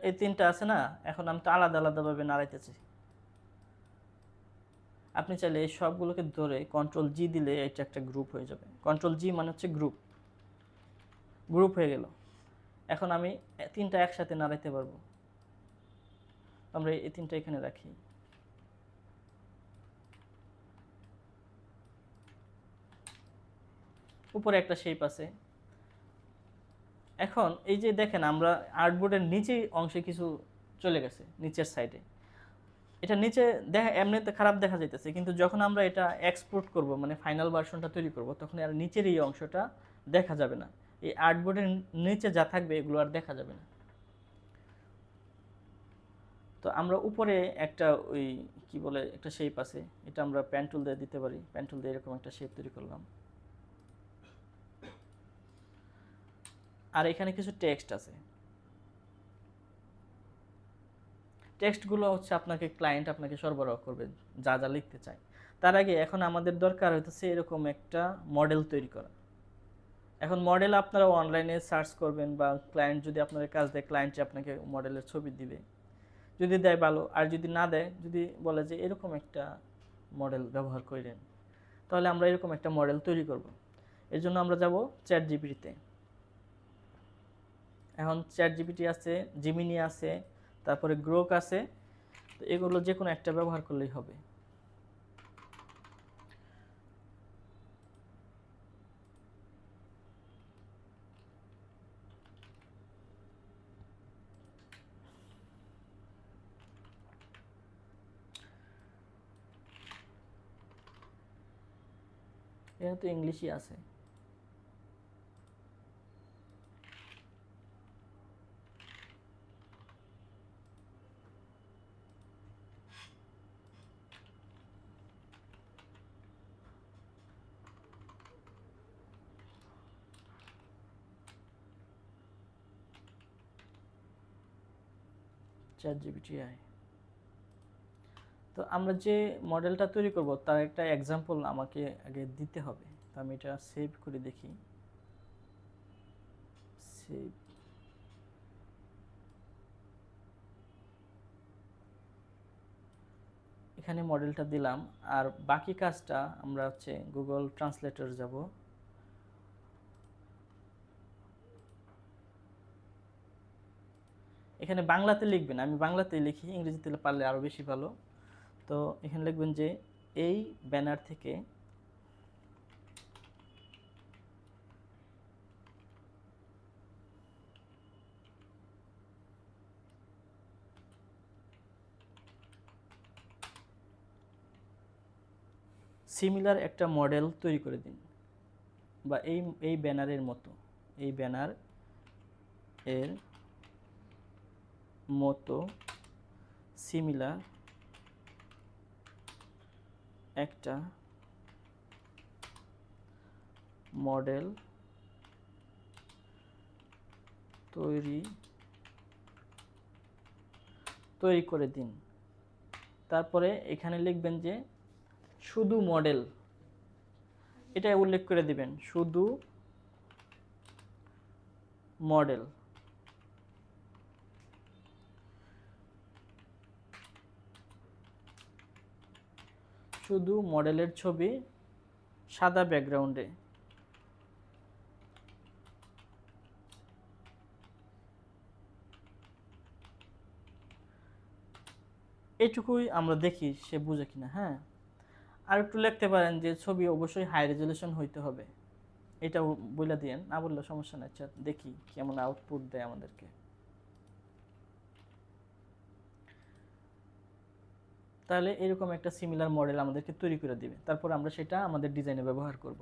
Speaker 1: এই তিনটা আছে না, এখন আমি তো আলাদা আলাদাভাবে নাড়াইতেছি। আপনি চাইলে এই সবগুলোকে ধরে কন্ট্রোল জি দিলে এটা একটা গ্রুপ হয়ে যাবে। কন্ট্রোল জি মানে হচ্ছে গ্রুপ, গ্রুপ হয়ে গেল। এখন আমি তিনটা একসাথে নাড়াইতে পারবো। আমরা এই তিনটা এখানে রাখি। উপরে একটা শেপ আছে। এখন এই যে দেখেন, আমরা আর্টবোর্ডের নিচে অংশে কিছু চলে গেছে, নিচের সাইডে। এটা নিচে দেখা এমনিতে খারাপ দেখা যাইতেছে, কিন্তু যখন আমরা এটা এক্সপোর্ট করব, মানে ফাইনাল ভার্সনটা তৈরি করব, তখন আর নিচের এই অংশটা দেখা যাবে না। এই আর্টবোর্ডের নিচে যা থাকবে এগুলো আর দেখা যাবে না। তো আমরা উপরে একটা ওই কি বলে একটা শেপ আছে, এটা আমরা পেন টুল দিয়ে দিতে পারি। পেন টুল দিয়ে এরকম একটা শেপ তৈরি করলাম। আর এখানে কিছু টেক্সট আছে। টেক্সটগুলো হচ্ছে আপনাকে ক্লায়েন্ট আপনাকে সরবরাহ করবে যা যা লিখতে চায়। তার আগে এখন আমাদের দরকার হইতেছে এরকম একটা মডেল তৈরি করা। এখন মডেল আপনারা অনলাইনে সার্চ করবেন, বা ক্লায়েন্ট যদি আপনার কাজ দেয়, ক্লায়েন্টে আপনাকে মডেলের ছবি দিবে। যদি দেয় ভালো, আর যদি না দেয়, যদি বলে যে এরকম একটা মডেল ব্যবহার করেন, তাহলে আমরা এরকম একটা মডেল তৈরি করব। এর জন্য আমরা যাব চ্যাট জিপিটিতে। এখন চ্যাট জিপিটি আছে, জিমিনি আছে, তারপরে গ্রোক আছে। তো এগুলো যে কোনো একটা ব্যবহার করলেই হবে। এটা তো ইংলিশই আছে। Chat GPT I. তো আমরা যে মডেলটা তৈরি করব তার একটা এক্সাম্পল আমাকে আগে দিতে হবে। তো আমি এটা সেভ করে দেখি। সেভ। এখানে মডেলটা দিলাম। আর বাকি কাজটা আমরা হচ্ছে গুগল ট্রান্সলেটর যাব। এখানে বাংলাতে লিখবেন, আমি বাংলাতেই লিখি, ইংরেজিতে পারলে আরও বেশি ভালো। তো এখানে লিখবেন যে এই ব্যানার থেকে সিমিলার একটা মডেল তৈরি করে দিন, বা এই ব্যানারের মতো, এই ব্যানার এর মতো সিমিলার একটা মডেল তৈরি তৈরি করে দিন। তারপরে এখানে লিখবেন যে শুধু মডেল, এটা উল্লেখ করে দিবেন, শুধু মডেল। শুধু মডেলের ছবি সাদা ব্যাকগ্রাউন্ডে। এইটুকুই আমরা দেখি সে বুঝে কিনা। হ্যাঁ, আর একটু লিখতে পারেন যে ছবি অবশ্যই হাই রেজলিউশন হইতে হবে, এটাও বলে দিয়েন, না বললে সমস্যা নেই। আচ্ছা দেখি কেমন আউটপুট দেয় আমাদেরকে। তাহলে এরকম একটা সিমিলার মডেল আমাদেরকে তৈরি করে দিবে, তারপর আমরা সেটা আমাদের ডিজাইনে ব্যবহার করব।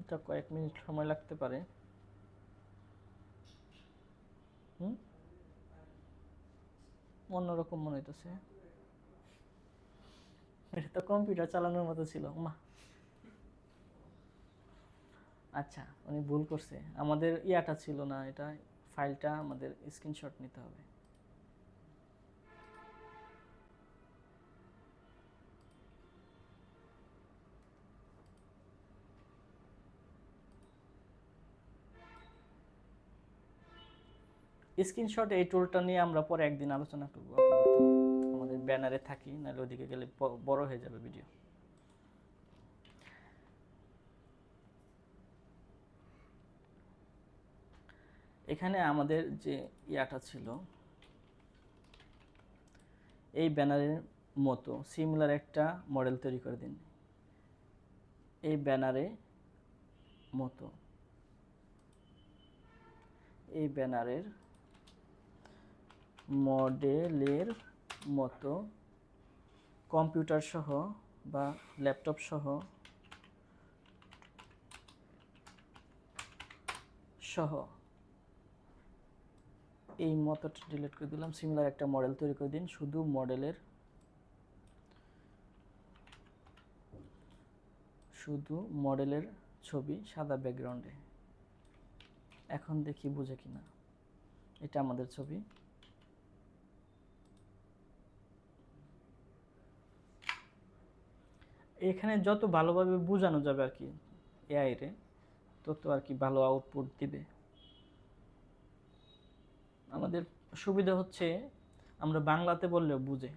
Speaker 1: এটা কয়েক মিনিট সময় লাগতে পারে। অন্যরকম মনে হইতেছে, এটা তো কম্পিউটার চালানোর মতো ছিল মা। আচ্ছা, উনি ভুল করছে, আমাদের ইয়াটা ছিল না, এটা ফাইলটা আমাদের স্ক্রিনশট নিতে হবে। স্ক্রিনশট এই টুলটা নিয়ে আমরা পরে একদিন আলোচনা করবো। আমাদের ব্যানারে থাকি, নাহলে ওদিকে গেলে বড় হয়ে যাবে ভিডিও। এখানে আমাদের যে ইয়াটা ছিল, এই ব্যানারের মতো সিমিলার একটা মডেল তৈরি করে দিন। এই ব্যানারে মতো, এই ব্যানারের মডেলের মতো কম্পিউটার সহ বা ল্যাপটপ সহ এই মতটা ডিলিট করে দিলাম। সিমিলার একটা মডেল তৈরি করে দিন, শুধু মডেলের ছবি সাদা ব্যাকগ্রাউন্ডে। এখন দেখি বুঝে কিনা। এটা আমাদের ছবি। এখানে যত ভালোভাবে বোঝানো যাবে আর কি এআই রে, তত আর কি ভালো আউটপুট দিবে। আমাদের সুবিধা হচ্ছে আমরা বাংলাতে বললেও বুঝে,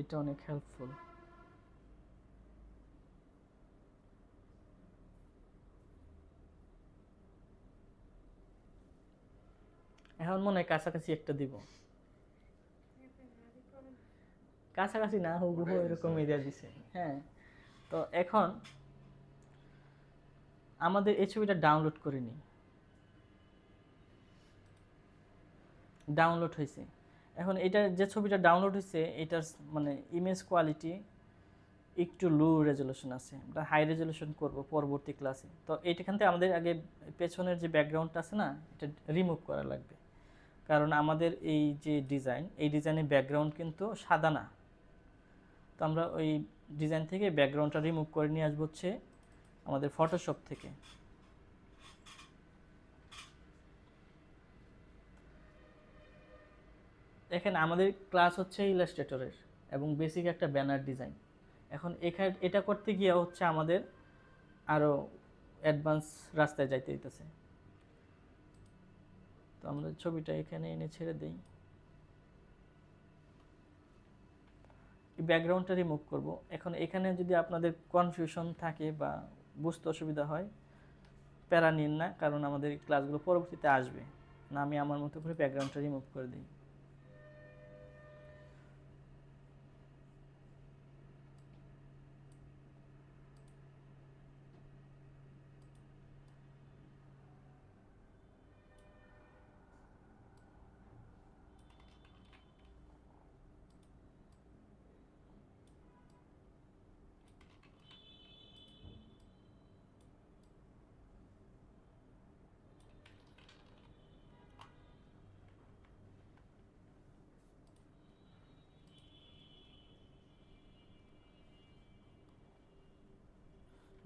Speaker 1: এটা অনেক হেল্পফুল। এখন মনে হয় কাছাকাছি একটা দিব, কাছাকাছি না হুবহু এরকম এরিয়া দিছে। হ্যাঁ, তো এখন আমাদের এই ছবিটা ডাউনলোড করে নিই। ডাউনলোড হয়েছে। এখন এটা যে ছবিটা ডাউনলোড হয়েছে, এটার মানে ইমেজ কোয়ালিটি একটু লো রেজলিউশন আছে, আমরা হাই রেজলিউশন করব পরবর্তী ক্লাসে। তো এইখান থেকে আমাদের আগে পেছনের যে ব্যাকগ্রাউন্ডটা আছে না, এটা রিমুভ করা লাগবে, কারণ আমাদের এই যে ডিজাইন, এই ডিজাইনের ব্যাকগ্রাউন্ড কিন্তু সাদা না। তো আমরা ওই ডিজাইন থেকে ব্যাকগ্রাউন্ডটা রিমুভ করে নিয়ে আসবো হচ্ছে আমাদের ফটোশপ থেকে। দেখেন আমাদের ক্লাস হচ্ছে ইলাস্ট্রেটরের এবং বেসিক একটা ব্যানার ডিজাইন। এখন এখানে এটা করতে গিয়ে হচ্ছে আমাদের আরও অ্যাডভান্স রাস্তায় যাইতে হইতেছে। তো আমরা ছবিটা এখানে এনে ছেড়ে দিই, ব্যাকগ্রাউন্ডটা রিমুভ করব। এখন এখানে যদি আপনাদের কনফিউশন থাকে বা বুঝতে অসুবিধা হয়, প্যারা নিন না, কারণ আমাদের ক্লাসগুলো পরবর্তীতে আসবে না। আমি আমার মতো করে ব্যাকগ্রাউন্ডটা রিমুভ করে দিই।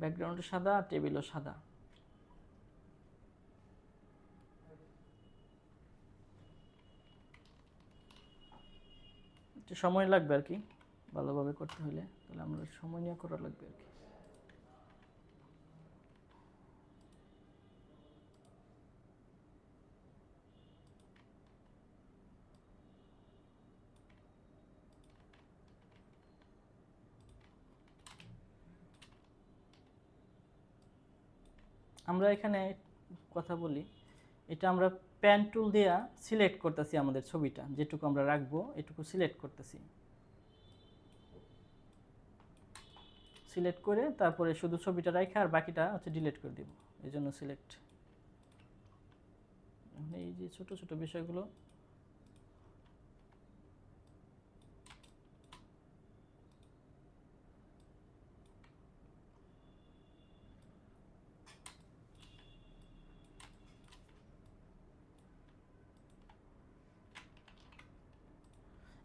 Speaker 1: ব্যাকগ্রাউন্ডও সাদা, টেবিলও সাদা। একটু সময় লাগবে আর কি, ভালোভাবে করতে হলে তাহলে আমরা সময় নিয়ে করা লাগবে আর কি। আমরা এখানে কথা বলি, এটা আমরা প্যান টুল দিয়া সিলেক্ট করতেছি, আমাদের ছবিটা যেটুকু আমরা রাখবো এটুকু সিলেক্ট করতেছি। সিলেক্ট করে তারপরে শুধু ছবিটা রাখা আর বাকিটা হচ্ছে ডিলিট করে দিব, এই জন্য সিলেক্ট। এই যে ছোট ছোট বিষয়গুলো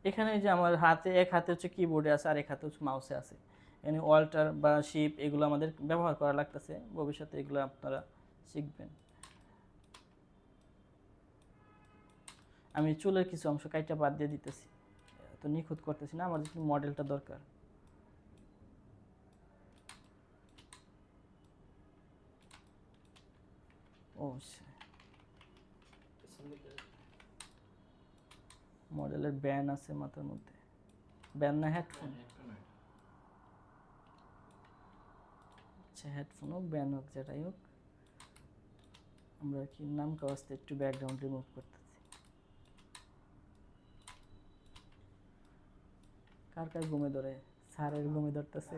Speaker 1: এখানে, যে আমার হাতে এক হাতে হচ্ছে কিবোর্ডে আছে আর এক হাতে হচ্ছে মাউসে আছে, এখানে অল্টার বা শিপ এগুলো আমাদের ব্যবহার করা লাগতেছে, ভবিষ্যতে এগুলো আপনারা শিখবেন। আমি চুলের কিছু অংশ কাইটা বাদ দিয়ে দিতেছি, তো নিখুঁত করতেছি না, আমার যদি মডেলটা দরকার। ও মডেলের ব্যান্ড আছে মাথার মধ্যে, ব্যান্ড না হেডফোন? আচ্ছা, হেডফোন হোক ব্যান্ড হোক যেটাই হোক, আমরা কি নাম কাগজতে একটু ব্যাকগ্রাউন্ড রিমুভ করতেছি। কার কার ঘুমে ধরে? স্যারের ঘুমে ধরতেছে।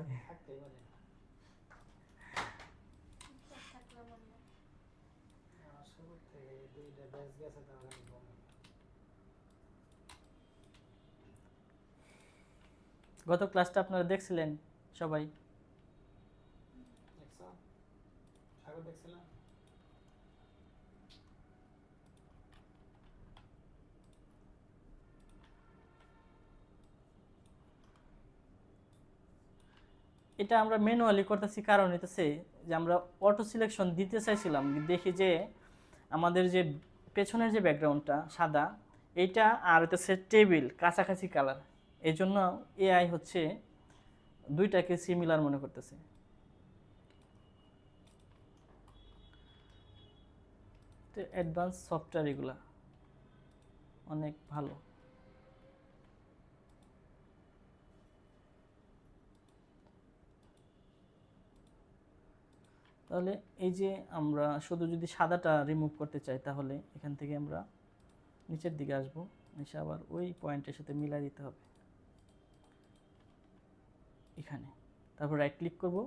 Speaker 1: গত ক্লাসটা আপনারা দেখছিলেন সবাই? এটা আমরা ম্যানুয়ালি করতেছি, কারণ হইতেছে যে আমরা অটো সিলেকশন দিতে চাইছিলাম, দেখি যে আমাদের যে পেছনের যে ব্যাকগ্রাউন্ডটা সাদা এইটা আর হইতেছে টেবিল কাছাকাছি কালার, এই জন্য এআই হচ্ছে দুইটাকে সিমিলার মনে করতেছে। তো অ্যাডভান্স সফটওয়্যার এগুলা অনেক ভালো। তাহলে এই যে আমরা শুধু যদি সাদাটা রিমুভ করতে চাই, তাহলে এখান থেকে আমরা নিচের দিকে আসবো, এসে আবার ওই পয়েন্টের সাথে মিলাই দিতে হবে এখানে। তারপর রাইট ক্লিক করব,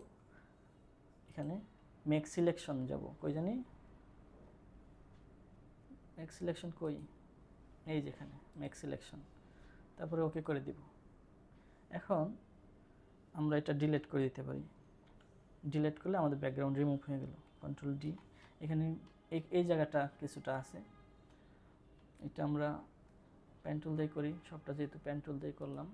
Speaker 1: এখানে মেক সিলেকশন যাব, কই জানি মেক সিলেকশন কই, এই যেখানে মেক সিলেকশন, তারপরে ওকে করে দিব। এখন আমরা এটা ডিলিট করে দিতে পারি, ডিলিট করলে আমাদের ব্যাকগ্রাউন্ড রিমুভ হয়ে গেল। কন্ট্রোল ডি, এখানে এই জায়গাটা কিছুটা আছে, এটা আমরা পেন টুল দিয়ে করি, সবটা যেহেতু পেন টুল দিয়ে করলাম।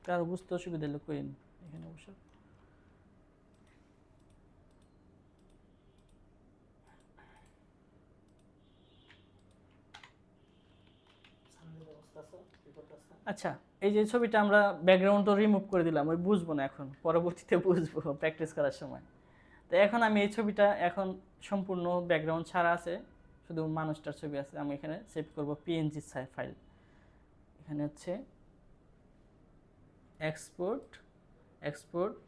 Speaker 1: কারো বুঝতে অসুবিধা হলে কইন এখানে অবশ্য। আচ্ছা, এই যে ছবিটা আমরা ব্যাকগ্রাউন্ডটা রিমুভ করে দিলাম, ওই বুঝবো না এখন, পরবর্তীতে বুঝবো প্র্যাকটিস করার সময়। তো এখন আমি এই ছবিটা এখন সম্পূর্ণ ব্যাকগ্রাউন্ড ছাড়া আছে, শুধু মানুষটার ছবি আছে, আমি এখানে সেভ করব পিএনজি ফাইল। এখানে হচ্ছে export, export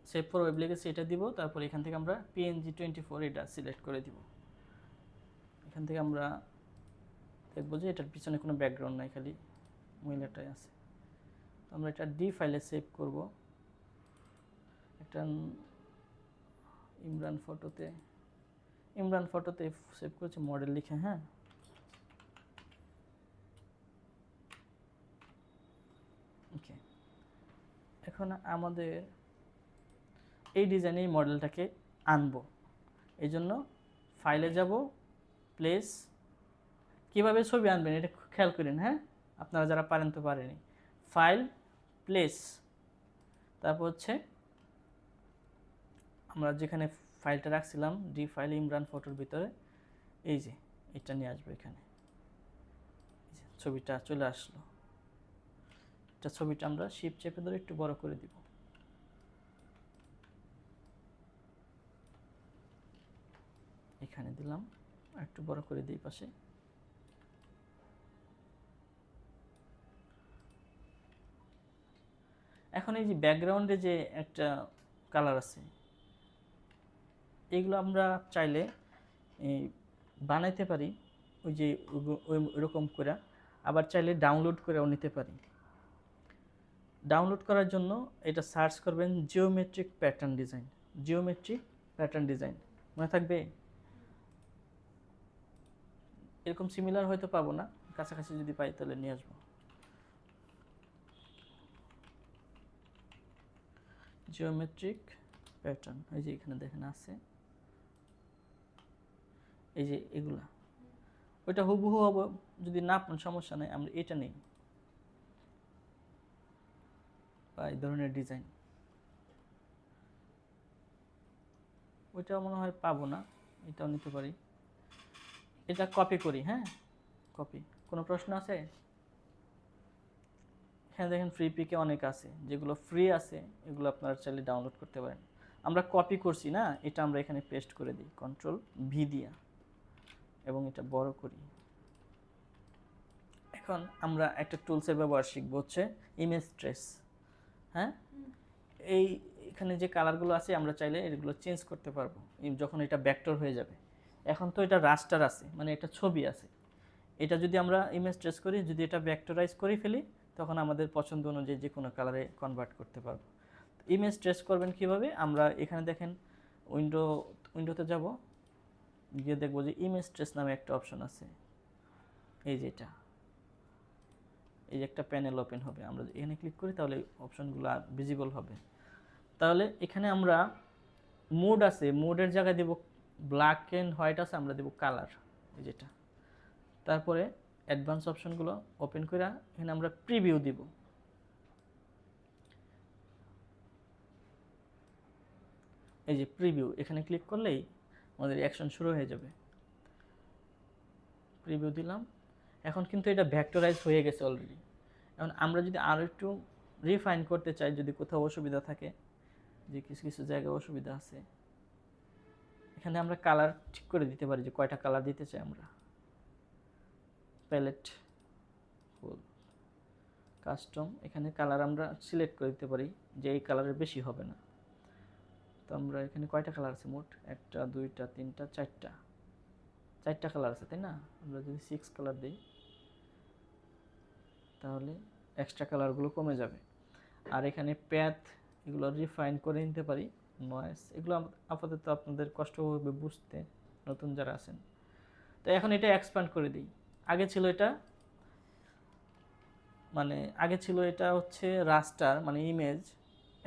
Speaker 1: save for web লিখেছি, এটা দিব। তারপর এখান থেকে আমরা PNG24 এটা সিলেক্ট করে দিব। এখান থেকে আমরা দেখবো যে এটার পিছনে কোনো ব্যাকগ্রাউন্ড নাই, খালি মহিলাটাই আছে। তো আমরা এটা ডি ফাইলে সেভ করব। একটা ইমরান ফটোতে সেভ করেছি মডেল লিখে। হ্যাঁ, ওকে। এখন আমাদের এই ডিজাইনে এই মডেলটাকে আনবো, এই জন্য ফাইলে যাব, প্লেস। কীভাবে ছবি আনবেন এটা খেয়াল করেন। হ্যাঁ, আপনারা যারা পারেন তো পারেনি। ফাইল, প্লেস, তারপর হচ্ছে আমরা যেখানে ফাইলটা রাখছিলাম ডি ফাইল ইমরান ফটোর ভিতরে, এই যে এটা নিয়ে আসবো এখানে। ছবিটা চলে আসলো। এটা ছবিটা আমরা শিপ চেপে ধরে একটু বড় করে দিব। এখানে দিলাম, একটু বড় করে দিই পাশে। এখন এই যে ব্যাকগ্রাউন্ডে যে একটা কালার আছে, এইগুলো আমরা চাইলে বানাইতে পারি ওই যে ওইরকম করে, আবার চাইলে ডাউনলোড করেও নিতে পারি। ডাউনলোড করার জন্য এটা সার্চ করবেন জিওমেট্রিক প্যাটার্ন ডিজাইন, মনে থাকবে। এরকম সিমিলার হয়তো পাবো না, কাছাকাছি যদি পাই তাহলে নিয়ে আসবো। জিওমেট্রিক প্যাটার্ন, এই যে এখানে দেখেন আছে, এই যে এগুলা। ওইটা হুবহু হবে, যদি না পান সমস্যা নেই, আমরা এটা নেই বা এই ধরনের ডিজাইন। ওইটাও মনে হয় পাবো না, এটাও নিতে পারি। এটা কপি করি। হ্যাঁ, কপি। কোনো প্রশ্ন আছে? হ্যাঁ, দেখেন ফ্রি পিকে অনেক আছে, যেগুলো ফ্রি আছে এগুলো আপনারা চাইলে ডাউনলোড করতে পারেন। আমরা কপি করছি না, এটা আমরা এখানে পেস্ট করে দিই কন্ট্রোল ভি দিয়া, এবং এটা বড় করি। এখন আমরা একটা টুলসের ব্যবহার শিখবো, হচ্ছে ইমেজ ট্রেস। হ্যাঁ, এই এখানে যে কালারগুলো আছে আমরা চাইলে এগুলো চেঞ্জ করতে পারবো যখন এটা ভেক্টর হয়ে যাবে। এখন তো এটা রাস্টার আছে, মানে এটা ছবি আছে। এটা যদি আমরা ইমেজ ট্রেস করি, যদি এটা ভেক্টরাইজ করে ফেলি, তখন আমাদের পছন্দ অনুযায়ী যে কোনো কালারে কনভার্ট করতে পারবো। ইমেজ ট্রেস করবেন কিভাবে? আমরা এখানে দেখেন উইন্ডোতে যাব, গিয়ে দেখবো যে ইমেজ ট্রেস নামে একটা অপশন আছে। এই যে এটা, এই যে একটা প্যানেল ওপেন হবে, আমরা এখানে ক্লিক করি তাহলে অপশনগুলো ভিজিবল হবে। তাহলে এখানে আমরা মোড আছে, মোডের জায়গায় দেব ব্ল্যাক অ্যান্ড হোয়াইট আছে, আমরা দেব কালার, এই যেটা। তারপরে অ্যাডভান্স অপশনগুলো ওপেন করে এখানে আমরা প্রিভিউ দিব। এই যে প্রিভিউ, এখানে ক্লিক করলেই আমাদের অ্যাকশন শুরু হয়ে যাবে। প্রিভিউ দিলাম। এখন কিন্তু এটা ভেক্টরাইজ হয়ে গেছে অলরেডি। এখন আমরা যদি আরও একটু রিফাইন করতে চাই, যদি কোথাও অসুবিধা থাকে, যে কিছু কিছু জায়গায় অসুবিধা আছে, এখানে আমরা কালার ঠিক করে দিতে পারি যে কয়টা কালার দিতে চাই আমরা। প্যালেট, ফুল, কাস্টম, এখানে কালার আমরা সিলেক্ট করে দিতে পারি যে এই কালারের বেশি হবে না। তো আমরা এখানে কয়টা কালার আছে মোট? একটা, দুইটা, তিনটা, চারটা কালার আছে, তাই না? আমরা যদি 6 কালার দিই তাহলে এক্সট্রা কালারগুলো কমে যাবে। আর এখানে প্যাথ, এগুলো রিফাইন করে নিতে পারি। নয়েস, এগুলো আপাতত আপনাদের কষ্ট হবে বুঝতে, নতুন যারা আছেন। তো এখন এটা এক্সপ্যান্ড করে দিই। আগে ছিল এটা হচ্ছে রাস্টার, মানে ইমেজ।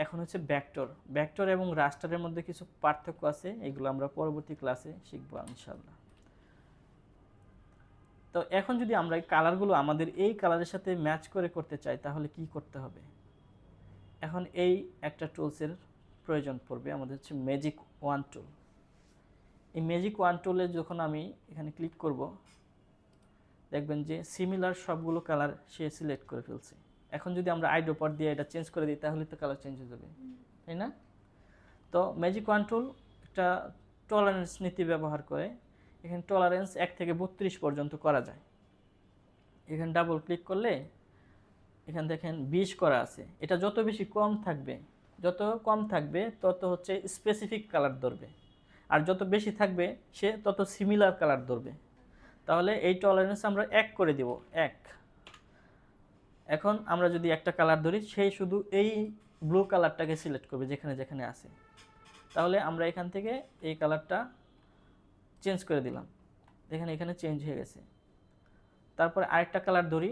Speaker 1: এখন হচ্ছে ভেক্টর এবং রাস্টারের মধ্যে কিছু পার্থক্য আছে, এগুলো আমরা পরবর্তী ক্লাসে শিখবো ইনশাআল্লাহ। তো এখন যদি আমরা এই কালারগুলো আমাদের এই কালারের সাথে ম্যাচ করে করতে চাই, তাহলে কি করতে হবে? এখন এই একটা টুলসের প্রয়োজন পড়বে আমাদের, হচ্ছে ম্যাজিক ওয়ান টুল। এই ম্যাজিক ওয়ান টুলে যখন আমি এখানে ক্লিক করব, দেখবেন যে সিমিলার সবগুলো কালার সে সিলেক্ট করে ফেলছে। এখন যদি আমরা আইড্রপার দিয়ে এটা চেঞ্জ করে দিই, তাহলে তো কালার চেঞ্জ হয়ে যাবে, তাই না? তো ম্যাজিক ওয়ান টুল একটা টলারেন্স নীতি ব্যবহার করে। এখানে টলারেন্স 1 থেকে 32 পর্যন্ত করা যায়। এখানে ডাবল ক্লিক করলে এখানে দেখেন 20 করা আছে। এটা যত বেশি কম থাকবে তত হচ্ছে স্পেসিফিক কালার ধরবে, আর যত বেশি থাকবে সে তত সিমিলার কালার ধরবে। তাহলে এই টলারেন্স আমরা 1 করে দিব, 1। এখন আমরা যদি একটা কালার ধরি, সেই শুধু এই ব্লু কালারটাকে সিলেক্ট করবে যেখানে যেখানে আছে। তাহলে আমরা এখান থেকে এই কালারটা চেঞ্জ করে দিলাম, দেখেন এখানে চেঞ্জ হয়ে গেছে। তারপরে আরেকটা কালার ধরি,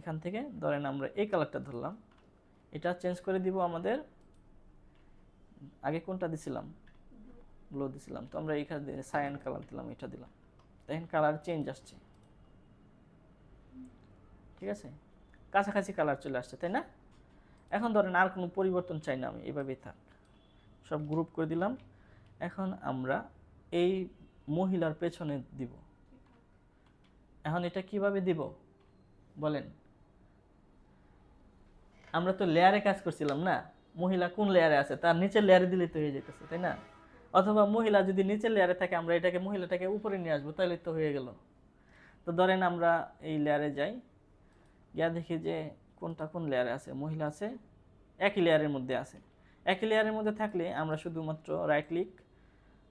Speaker 1: এখান থেকে ধরেন আমরা এই কালারটা ধরলাম, এটা চেঞ্জ করে দিব আমাদের, আগে কোনটা দিছিলাম, ব্লু দিছিলাম, তো আমরা এখানে সায়ান কালার দিলাম, এটা দিলাম, দেখেন কালার চেঞ্জ আসছে। ঠিক আছে, কাছাকাছি কালার চলে আসছে, তাই না? এখন ধরেন আর কোনো পরিবর্তন চাই না, আমি এভাবেই থাক, সব গ্রুপ করে দিলাম। এখন আমরা এই মহিলার পেছনে দিব। এখন এটা কিভাবে দিব বলেন? আমরা তো লেয়ারে কাজ করছিলাম না, মহিলা কোন লেয়ারে আছে তার নিচের লেয়ারে দিলে তো হয়ে যেতেছে, তাই না? অথবা মহিলা যদি নিচের লেয়ারে থাকে, আমরা এটাকে মহিলাটাকে উপরে নিয়ে আসবো, তাহলে তো হয়ে গেল। তো ধরেন আমরা এই লেয়ারে যাই, গিয়া দেখি যে কোনটা কোন লেয়ারে আছে, মহিলা আছে, একই লেয়ারের মধ্যে আছে। একই লেয়ারের মধ্যে থাকলে আমরা শুধুমাত্র রাইট ক্লিক,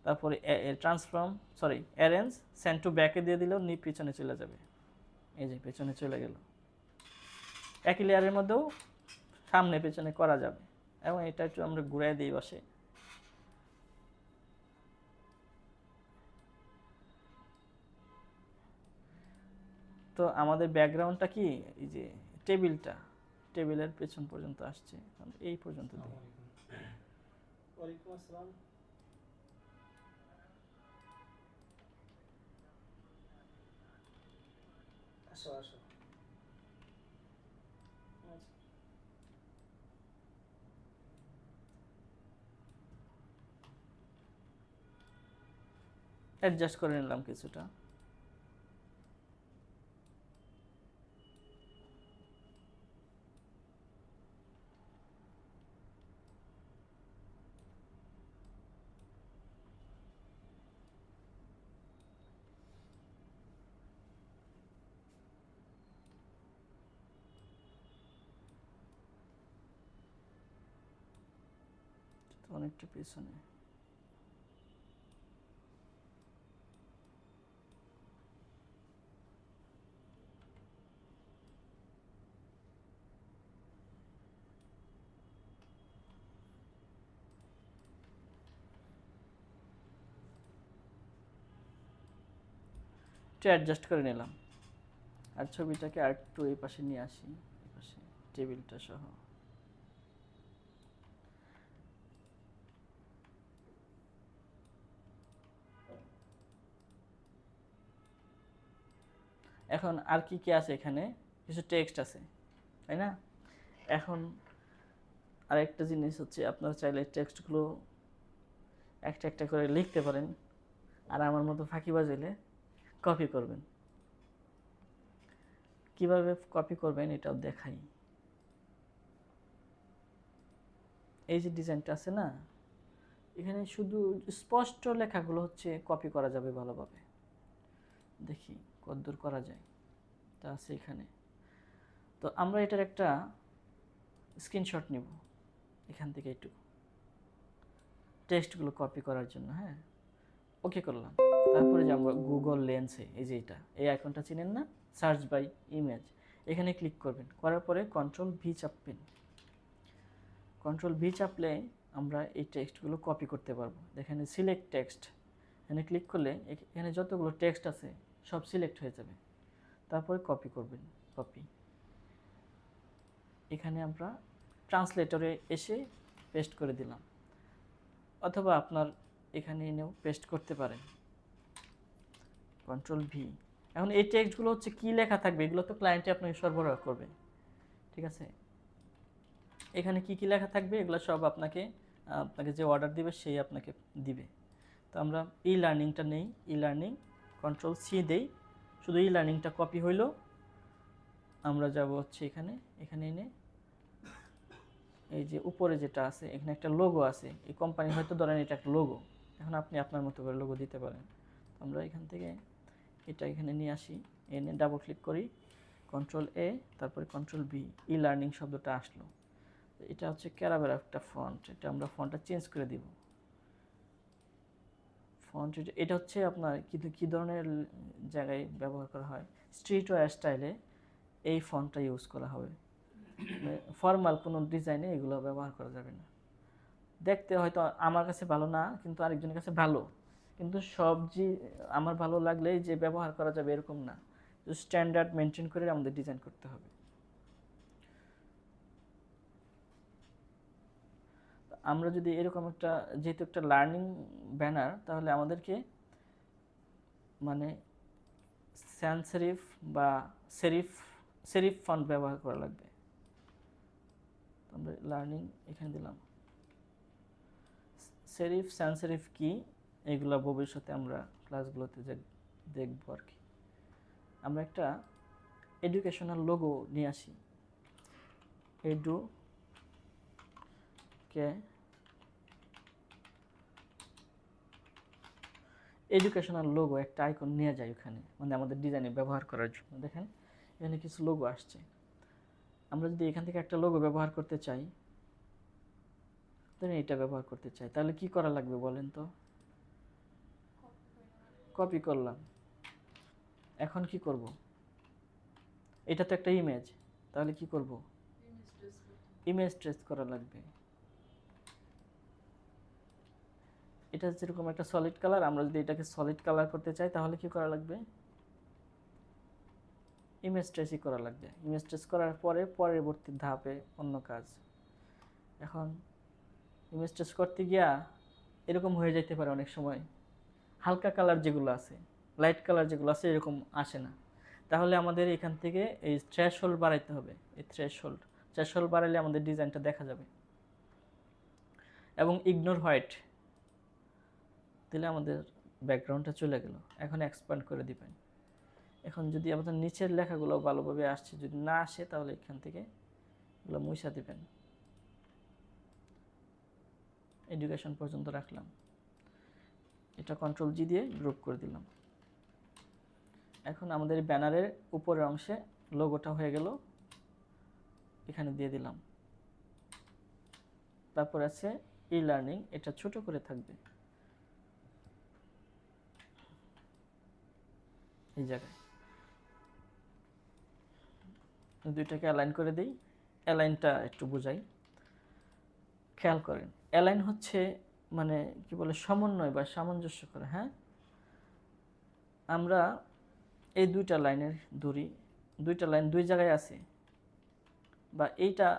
Speaker 1: তারপরে transform, sorry arrange, send to ব্যাকে দিয়ে দিলেও পিছনে চলে যাবে। এই যে পেছনে চলে গেল। একই লেয়ারের মধ্যেও সামনে পেছনে করা যাবে। এবং এটা একটু আমরা ঘুরাই দিই বসে। তো আমাদের ব্যাকগ্রাউন্ডটা কি, এই যে টেবিলটা, টেবিলের পেছন পর্যন্ত আসছে, এই পর্যন্ত দিই।
Speaker 2: ওয়ালাইকুম আসসালাম। আসো আসো। আচ্ছা।
Speaker 1: অ্যাডজাস্ট করে নিলাম কিছুটা। অনেকটা পেছনে। একটু অ্যাডজাস্ট করে নিলাম। আর ছবিটাকে আর একটু এই পাশে নিয়ে আসি, এই পাশে টেবিলটা সহ। এখন আর কি কি আছে এখানে, কিছু টেক্সট আছে, তাই না? এখন আরেকটা জিনিস হচ্ছে, আপনারা চাইলে টেক্সটগুলো একটা একটা করে লিখতে পারেন, আর আমার মতো ফাঁকি বাজাইলে কপি করবেন। কিভাবে কপি করবেন এটাও দেখাই। এই যে ডিজাইনটা আছে না, এখানে শুধু স্পষ্ট লেখাগুলো হচ্ছে কপি করা যাবে ভালোভাবে। দেখি কতদূর করা যায়, তা আছে এখানে। তো আমরা এটার একটা স্ক্রিনশট নিব এখান থেকে, একটু টেক্সটগুলো কপি করার জন্য। হ্যাঁ, ওকে করলাম। তারপরে যাব গুগল লেন্সে, এই যে এটা, এই আইকনটা চিনেন না, সার্চ বাই ইমেজ, এখানে ক্লিক করবেন। করার পরে কন্ট্রোল ভি চাপবেন। কন্ট্রোল ভি চাপলে আমরা এই টেক্সটগুলো কপি করতে পারবো। এখানে সিলেক্ট টেক্সট, এখানে ক্লিক করলে এখানে যতগুলো টেক্সট আছে সব সিলেক্ট হয়ে যাবে। তারপরে কপি করবেন, কপি। এখানে আমরা ট্রান্সলেটরে এসে পেস্ট করে দিলাম, অথবা আপনার এখানে এনেও পেস্ট করতে পারেন। Control V. এখন এই টেক্সটগুলো হচ্ছে কী লেখা থাকবে, এগুলো তো ক্লায়েন্টে আপনাকে সরবরাহ করবে, ঠিক আছে? এখানে কি কি লেখা থাকবে এগুলো সব আপনাকে আপনাকে যে অর্ডার দিবে সেই আপনাকে দিবে। তো আমরা ই লার্নিংটা নেই, ই লার্নিং, কন্ট্রোল সি দেই, শুধু ই লার্নিংটা কপি হইল। আমরা যাব হচ্ছে এখানে, এখানে এনে এই যে উপরে যেটা আছে এখানে একটা লোগো আছে, এই কোম্পানি হয়তো ধরেন এটা একটা লোগো, এখন আপনি আপনার মতো করে লোগো দিতে পারেন। আমরা এখান থেকে এটা এখানে নিয়ে আসি, এনে ডাবল ক্লিক করি, কন্ট্রোল এ, তারপরে কন্ট্রোল বি, ই লার্নিং শব্দটা আসলো। এটা হচ্ছে ক্যারাবেল একটা ফন্ট, এটা আমরা ফন্টটা চেঞ্জ করে দিব। ফন্ট এটা হচ্ছে আপনার কিন্তু কী ধরনের জায়গায় ব্যবহার করা হয়, স্ট্রিট ওয়্যার স্টাইলে এই ফন্টটা ইউজ করা হবে। ফর্মাল কোনো ডিজাইনে এগুলো ব্যবহার করা যাবে না। দেখতে হয়তো আমার কাছে ভালো না, কিন্তু আরেকজনের কাছে ভালো, কিন্তু সবজি আমার ভালো লাগলেই যে ব্যবহার করা যাবে এরকম না। স্ট্যান্ডার্ড মেনটেন করে আমাদের ডিজাইন করতে হবে। আমরা যদি এরকম একটা, যেহেতু একটা লার্নিং ব্যানার, তাহলে আমাদেরকে মানে স্যান্স সেরিফ বা সেরিফ সেরিফ ফন্ট ব্যবহার করা লাগবে। আমরা লার্নিং এখানে দিলাম। সেরিফ স্যান্স সেরিফ কি, এগুলো ভবিষ্যতে আমরা ক্লাসগুলোতে দেখব আর কি। আমরা একটা এডুকেশনাল লোগো নিয়ে আসি। এডুকেশনাল লোগো একটা আইকন নিয়ে যায় ওখানে, মানে আমাদের ডিজাইনে ব্যবহার করার জন্য। দেখেন এখানে কিছু লোগো আসছে। আমরা যদি এখান থেকে একটা লোগো ব্যবহার করতে চাই, ধরেন এটা ব্যবহার করতে চাই, তাহলে কি করা লাগবে বলেন তো? কপি করলাম। এখন কি করব? এটা তো একটা ইমেজ, তাহলে কি করব? ইমেজ ট্রেস করা লাগবে। এটা যেরকম একটা সলিড কালার, আমরা যদি এটাকে সলিড কালার করতে চাই তাহলে কি করা লাগবে? ইমেজ ট্রেসই করা লাগবে। ইমেজ ট্রেস করার পরে পরবর্তী ধাপে অন্য কাজ। এখন ইমেজ ট্রেস করতে গিয়া এরকম হয়ে যেতে পারে অনেক সময়, হালকা কালার যেগুলো আছে, লাইট কালার যেগুলো আছে এরকম আসে না। তাহলে আমাদের এখান থেকে এই থ্রেশহোল্ড বাড়াইতে হবে। এই থ্রেশহোল্ড বাড়াইলে আমাদের ডিজাইনটা দেখা যাবে। এবং ইগনোর হোয়াইট দিলে আমাদের ব্যাকগ্রাউন্ডটা চলে গেল। এখন এক্সপ্যান্ড করে দিবেন। এখন যদি আমাদের নিচের লেখাগুলো ভালোভাবে আসছে, যদি না আসে তাহলে এখান থেকে এগুলো মুছা দিবেন। এডুকেশন পর্যন্ত রাখলাম। এটা কন্ট্রোল জি দিয়ে গ্রুপ করে দিলাম। এখন আমাদের ব্যানারের উপরের অংশে লোগোটা হয়ে গেল, এখানে দিয়ে দিলাম। তারপর আছে ই লার্নিং, এটা ছোট করে থাকবে এই জায়গায়। দুইটাকে অ্যালাইন করে দিই। অ্যালাইনটা একটু বোঝাই, খেয়াল করেন। অ্যালাইন হচ্ছে মানে কি বলে, সমন্বয় বা সামঞ্জস্য করে। হ্যাঁ, আমরা এই দুইটা লাইনের ধরি, দুইটা লাইন দুই জায়গায় আছে, বা এইটা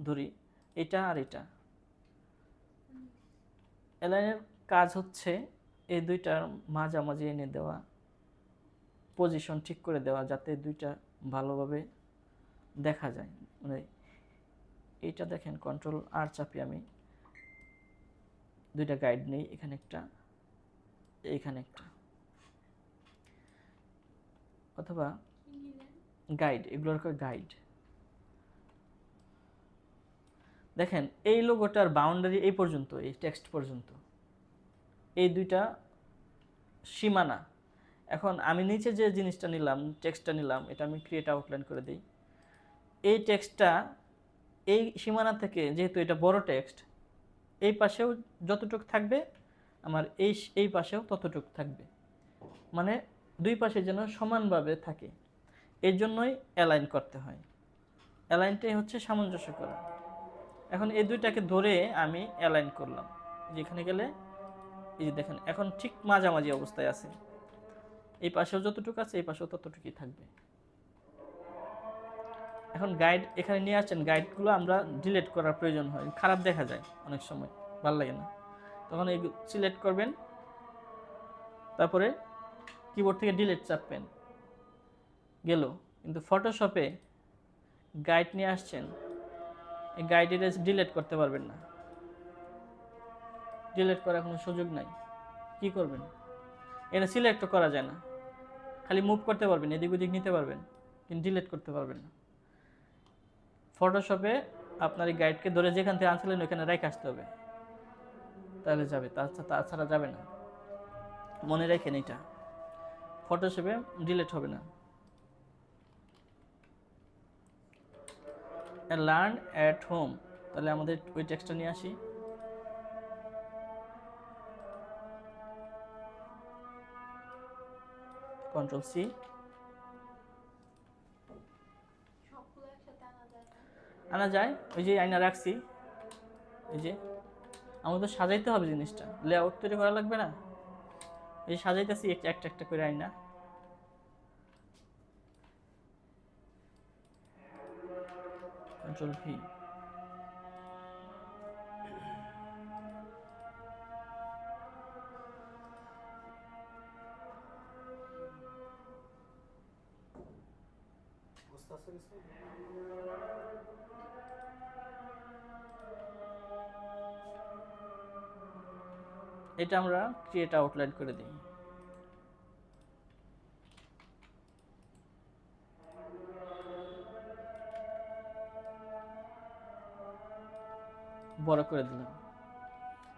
Speaker 1: ধরি, এটা আর এটা। অ্যালাইনের কাজ হচ্ছে এই দুইটার মাঝামাঝি এনে দেওয়া, পজিশন ঠিক করে দেওয়া, যাতে দুইটা ভালোভাবে দেখা যায়। মানে এইটা দেখেন, কন্ট্রোল আর চাপি আমি, দুইটা গাইড নেই, এখানে একটা, এইখানে একটা, অথবা গাইড, এগুলোর গাইড। দেখেন এই লোগোটার বাউন্ডারি এই পর্যন্ত, এই টেক্সট পর্যন্ত, এই দুইটা সীমানা। এখন আমি নিচে যে জিনিসটা নিলাম, টেক্সটটা নিলাম, এটা আমি ক্রিয়েট আউটলাইন করে দিই। এই টেক্সটটা এই সীমানা থেকে, যেহেতু এটা বড় টেক্সট, এই পাশেও যতটুকু থাকবে আমার এই পাশেও ততটুকু থাকবে, মানে দুই পাশে যেন সমানভাবে থাকে। এর জন্যই অ্যালাইন করতে হয়। অ্যালাইনটাই হচ্ছে সামঞ্জস্য করা। এখন এই দুইটাকে ধরে আমি অ্যালাইন করলাম, যেখানে গেলে এই যে দেখেন এখন ঠিক মাঝামাঝি অবস্থায় আছে। এই পাশেও যতটুকু আছে এই পাশেও ততটুকুই থাকবে। এখন গাইড এখানে নিয়ে আসছেন, গাইডগুলো আমরা ডিলিট করার প্রয়োজন হয়, খারাপ দেখা যায় অনেক সময়, ভালো লাগে না। তখন এই সিলেক্ট করবেন, তারপরে কিবোর্ড থেকে ডিলিট চাপবেন, গেল। কিন্তু ফটোশপে গাইড নিয়ে আসছেন, এই গাইডের ডিলিট করতে পারবেন না, ডিলিট করার কোনো সুযোগ নাই। কি করবেন? এটা সিলেক্টও করা যায় না, খালি মুভ করতে পারবেন, এদিক ওদিক নিতে পারবেন, কিন্তু ডিলিট করতে পারবেন না। ফটোশপে আপনার এই গাইডকে ধরে যেখান থেকে আনছিলেন ওইখানে রেখে আসতে হবে, তাহলে যাবে, তাছাড়া যাবে না। মনে রাখেন এটা, ফটোশপে ডিলিট হবে না। লার্ন অ্যাট হোম, তাহলে আমাদের ওই টেক্সটটা নিয়ে আসি। Control C. আনা যায়, ওই যে আয়না রাখছি, এই যে আমাদের তো সাজাইতে হবে জিনিসটা, লেআউট তৈরি করা লাগবে না, এই সাজাইতেছি একটা একটা করে আয়না। Control V.
Speaker 2: বুঝতে পারছো কিছু?
Speaker 1: এটা আমরা ক্রিয়েট আউটলাইন করে দিই। বড় করে দিলাম।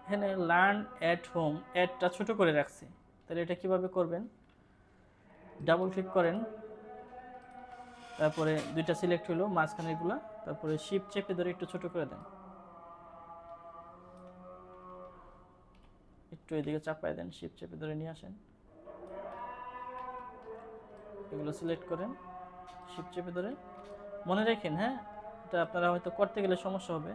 Speaker 1: এখানে লার্ন অ্যাট হোম, অ্যাডটা ছোট করে রাখছি, তাহলে এটা কিভাবে করবেন, ডাবল ক্লিক করেন, তারপরে দুইটা সিলেক্ট হলো মাঝখানেরগুলো, তারপরে শিফট চেপে ধরে একটু ছোট করে দেন, একটু এদিকে চাপায় দেন, শিফট চেপে ধরে নিয়ে আসেন, এগুলো সিলেক্ট করেন, শিফট চেপে ধরে মনে রাখেন, হ্যাঁ এটা আপনারা হয়তো করতে গেলে সমস্যা হবে।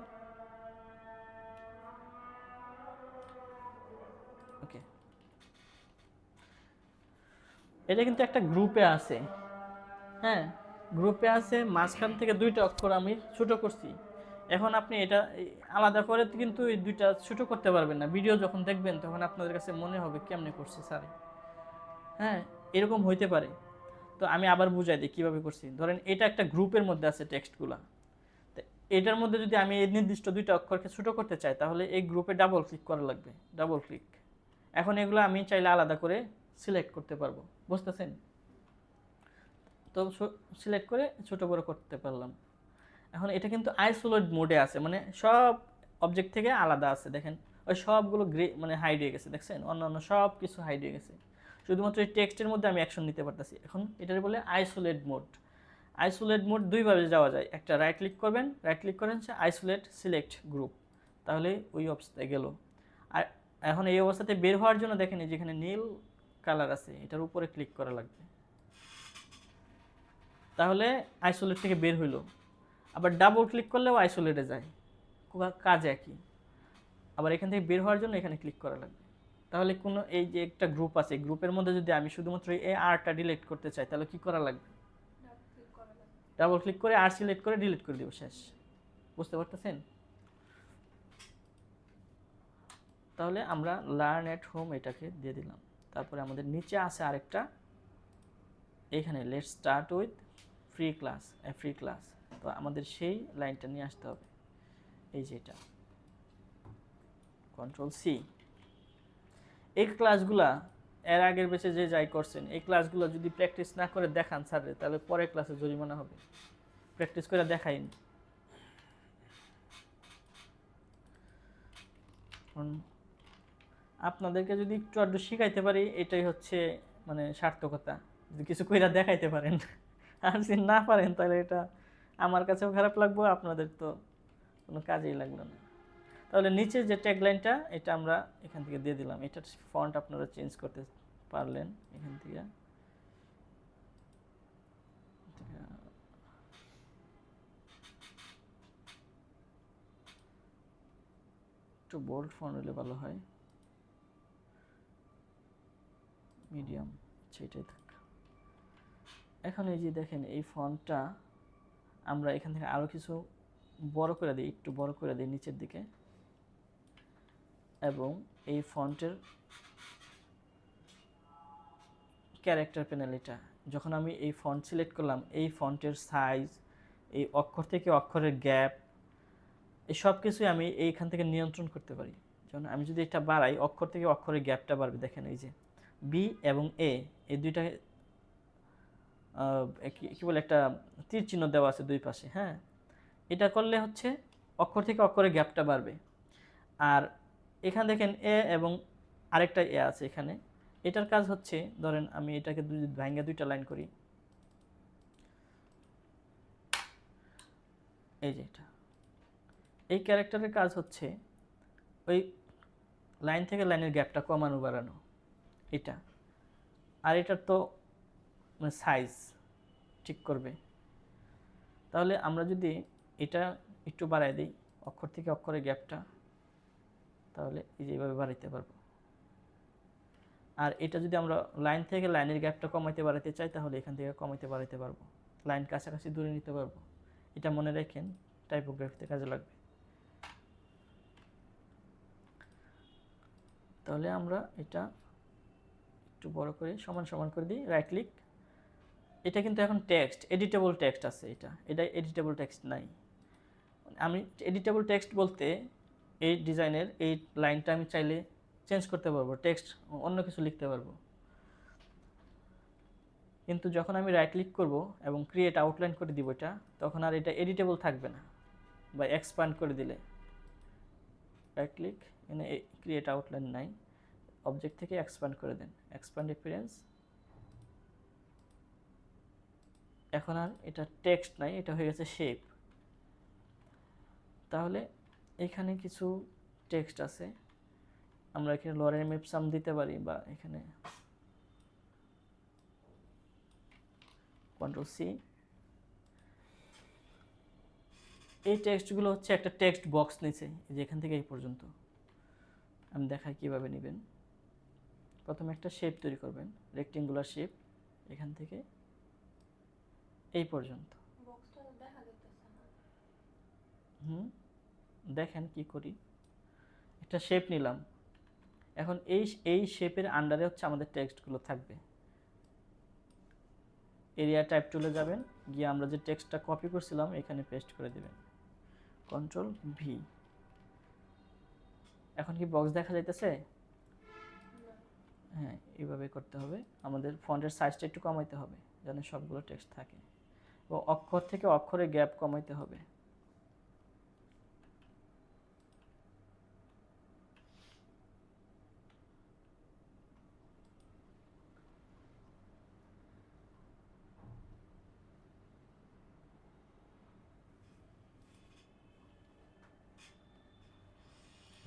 Speaker 1: ওকে, এটা কিন্তু একটা গ্রুপে আছে, হ্যাঁ গ্রুপে আছে, মাঝখান থেকে দুইটা অক্ষর আমি ছোট করছি। এখন আপনি এটা আলাদা করে কিন্তু এই দুইটা ছোট করতে পারবেন না, ভিডিও যখন দেখবেন তখন আপনাদের কাছে মনে হবে কেমনে করছি স্যার, হ্যাঁ এরকম হইতে পারে। তো আমি আবার বুঝাই দিই কীভাবে করছি। ধরেন এটা একটা গ্রুপের মধ্যে আছে টেক্সটগুলো, তো এটার মধ্যে যদি আমি এই নির্দিষ্ট দুইটা অক্ষরকে ছোট করতে চাই তাহলে এই গ্রুপে ডাবল ক্লিক করা লাগবে, ডাবল ক্লিক। এখন এগুলো আমি চাইলে আলাদা করে সিলেক্ট করতে পারবো, বুঝতেছেন? তো সিলেক্ট করে ছোট বড় করতে পারলাম। এখন এটা কিন্তু আইসোলেট মোডে আছে, মানে সব অবজেক্ট থেকে আলাদা আছে, দেখেন ওই সবগুলো গ্রে মানে হাইড হয়ে গেছে, দেখছেন অন্যান্য সব কিছু হাইড হয়ে গেছে, শুধুমাত্র এই টেক্সটের মধ্যে আমি অ্যাকশন নিতে পারতেছি। এখন এটার বলে আইসোলেট মোড। আইসোলেট মোড দুইভাবে যাওয়া যায়, একটা রাইট ক্লিক করবেন, রাইট ক্লিক করেন সে আইসোলেট সিলেক্ট গ্রুপ, তাহলে ওই অবস্থায় গেল। আর এখন এই অবস্থাতে বের হওয়ার জন্য দেখেন এই যেখানে নীল কালার আছে এটার উপরে ক্লিক করা লাগবে, তাহলে আইসোলেট থেকে বের হইলো। আবার ডাবল ক্লিক করলেও আইসোলেটে যায়, কাজ একই। আবার এখান থেকে বের হওয়ার জন্য এখানে ক্লিক করা লাগবে। তাহলে কোনো এই যে একটা গ্রুপ আছে, গ্রুপের মধ্যে যদি আমি শুধুমাত্র এই আরটা ডিলিট করতে চাই তাহলে কি করা লাগবে, ডাবল ক্লিক করে আর সিলেক্ট করে ডিলিট করে দিব, শেষ। বুঝতে পারতেছেন? তাহলে আমরা লার্ন এট হোম এটাকে দিয়ে দিলাম। তারপরে আমাদের নিচে আছে আরেকটা, এখানে let's start with free class, free class. তো আমাদের সেই লাইনটা নিয়ে আসতে হবে, এই যে এটা কন্ট্রোল সি। এই ক্লাসগুলা এর আগের বেঁচে যে যাই করছেন এই ক্লাসগুলো যদি প্র্যাকটিস না করে দেখান স্যারে তাহলে পরের ক্লাসে জরিমানা হবে, প্র্যাকটিস করে দেখাইন। আপনাদেরকে যদি একটু আধটু শিখাইতে পারি এটাই হচ্ছে মানে সার্থকতা, যদি কিছু কইরা দেখাইতে পারেন। আর যদি না পারেন তাহলে এটা আমার কাছেও খারাপ লাগবে, আপনাদের তো কোনো কাজেই লাগলো না। তাহলে নিচে যে ট্যাগলাইনটা এটা আমরা এখান থেকে দিয়ে দিলাম, এটার ফন্ট আপনারা চেঞ্জ করতে পারলেন এখান থেকে। একটু বোল্ড ফন্ট হলে ভালো হয়, মিডিয়াম, সেটাই থাক। এখন এই যে দেখেন এই ফন্টটা আমরা এখান থেকে আরও কিছু বড় করে দিই, একটু বড় করে দিই নিচের দিকে, এবং এই ফন্টের ক্যারেক্টার প্যানেল, এটা যখন আমি এই ফন্ট সিলেক্ট করলাম এই ফন্টের সাইজ, এই অক্ষর থেকে অক্ষরের গ্যাপ, এই সব কিছুই আমি এইখান থেকে নিয়ন্ত্রণ করতে পারি। যেমন আমি যদি এটা বাড়াই অক্ষর থেকে অক্ষরের গ্যাপটা বাড়বে, দেখেন এই যে বি এবং এ এই দুইটা কি বলে একটা তীর চিহ্ন দেওয়া আছে দুই পাশে, হ্যাঁ এটা করলে হচ্ছে অক্ষর থেকে অক্ষরের গ্যাপটা বাড়বে। আর এখানে দেখেন এ এবং আরেকটা এ আছে এখানে, এটার কাজ হচ্ছে ধরেন আমি এটাকে ভাঙ্গা দুইটা লাইন করি, এই যে এটা, এই ক্যারেক্টারের কাজ হচ্ছে ওই লাইন থেকে লাইনের গ্যাপটা কমানো বাড়ানো এটা, আর এটার তো সাইজ ঠিক করবে। তাহলে আমরা যদি এটা একটু বাড়াই দিই অক্ষর থেকে অক্ষরের গ্যাপটা, তাহলে এই যে এইভাবে বাড়াইতে পারবো। আর এটা যদি আমরা লাইন থেকে লাইনের গ্যাপটা কমাইতে বাড়াইতে চাই, তাহলে এখান থেকে কমাইতে বাড়াইতে পারবো, লাইন কাছাকাছি দূরে নিতে পারবো। এটা মনে রাখেন, টাইপোগ্রাফিতে কাজে লাগবে। তাহলে আমরা এটা একটু বড় করে সমান সমান করে দিই, রাইট ক্লিক। এটা কিন্তু এখন টেক্সট, এডিটেবল টেক্সট আছে, এটা এডিটেবল টেক্সট নাই। আমি এডিটেবল টেক্সট বলতে এই ডিজাইনের এই লাইনটা আমি চাইলে চেঞ্জ করতে পারবো, টেক্সট অন্য কিছু লিখতে পারবো। কিন্তু যখন আমি রাইট ক্লিক করব এবং ক্রিয়েট আউটলাইন করে দিব এটা, তখন আর এটা এডিটেবল থাকবে না। বা এক্সপ্যান্ড করে দিলে রাইট ক্লিক, এখানে ক্রিয়েট আউটলাইন নাই, অবজেক্ট থেকে এক্সপ্যান্ড করে দেন, এক্সপ্যান্ড অ্যাপিয়ারেন্স। এখন আর এটা টেক্সট নাই, এটা হয়ে গেছে শেপ। তাহলে এখানে কিছু টেক্সট আছে, আমরা এখানে লরেন ইপসাম দিতে পারি, বা এখানে কন্ট্রোল সি। এই টেক্সটগুলো হচ্ছে একটা টেক্সট বক্স নিচে, যেখান থেকে এই পর্যন্ত। আমি দেখাই কিভাবে নেবেন। প্রথমে একটা শেপ তৈরি করবেন, রেক্টেঙ্গুলার শেপ, এখান থেকে এই পর্যন্ত। দেখেন কি করি, একটা শেপ নিলাম। এখন এই শেপের আন্ডারে হচ্ছে আমাদের টেক্সটগুলো থাকবে। এরিয়া টাইপ টুলে যাবেন, গিয়ে আমরা যে টেক্সটটা কপি করছিলাম এখানে পেস্ট করে দিবেন, কন্ট্রোল ভি। এখন কি বক্স দেখা যাইতেছে? হ্যাঁ, এইভাবে করতে হবে। আমাদের ফন্টের সাইজটা একটু কমাইতে হবে যেন সবগুলো টেক্সট থাকে, এবং অক্ষর থেকে অক্ষরের গ্যাপ কমাইতে হবে।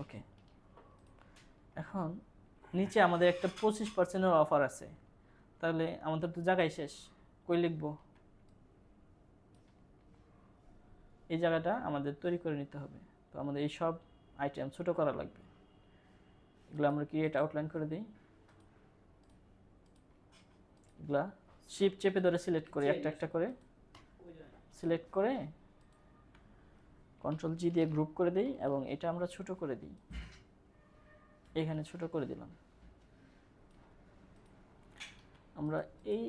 Speaker 1: ওকে, এখন নিচে আমাদের একটা 25% অফার আছে, তাহলে আমাদের তো জায়গায় শেষ, কই লিখবো? এই জায়গাটা আমাদের তৈরি করে নিতে হবে। তো আমাদের এই সব আইটেম ছোট করা লাগবে, এগুলো আমরা ক্রিয়েট আউটলাইন করে দিই। এগুলা শিফট চেপে ধরে সিলেক্ট করি, একটা একটা করে সিলেক্ট করে কন্ট্রোল জি দিয়ে গ্রুপ করে দিই, এবং এটা আমরা ছোট করে দিই, এখানে ছোট করে দিলাম। আমরা এই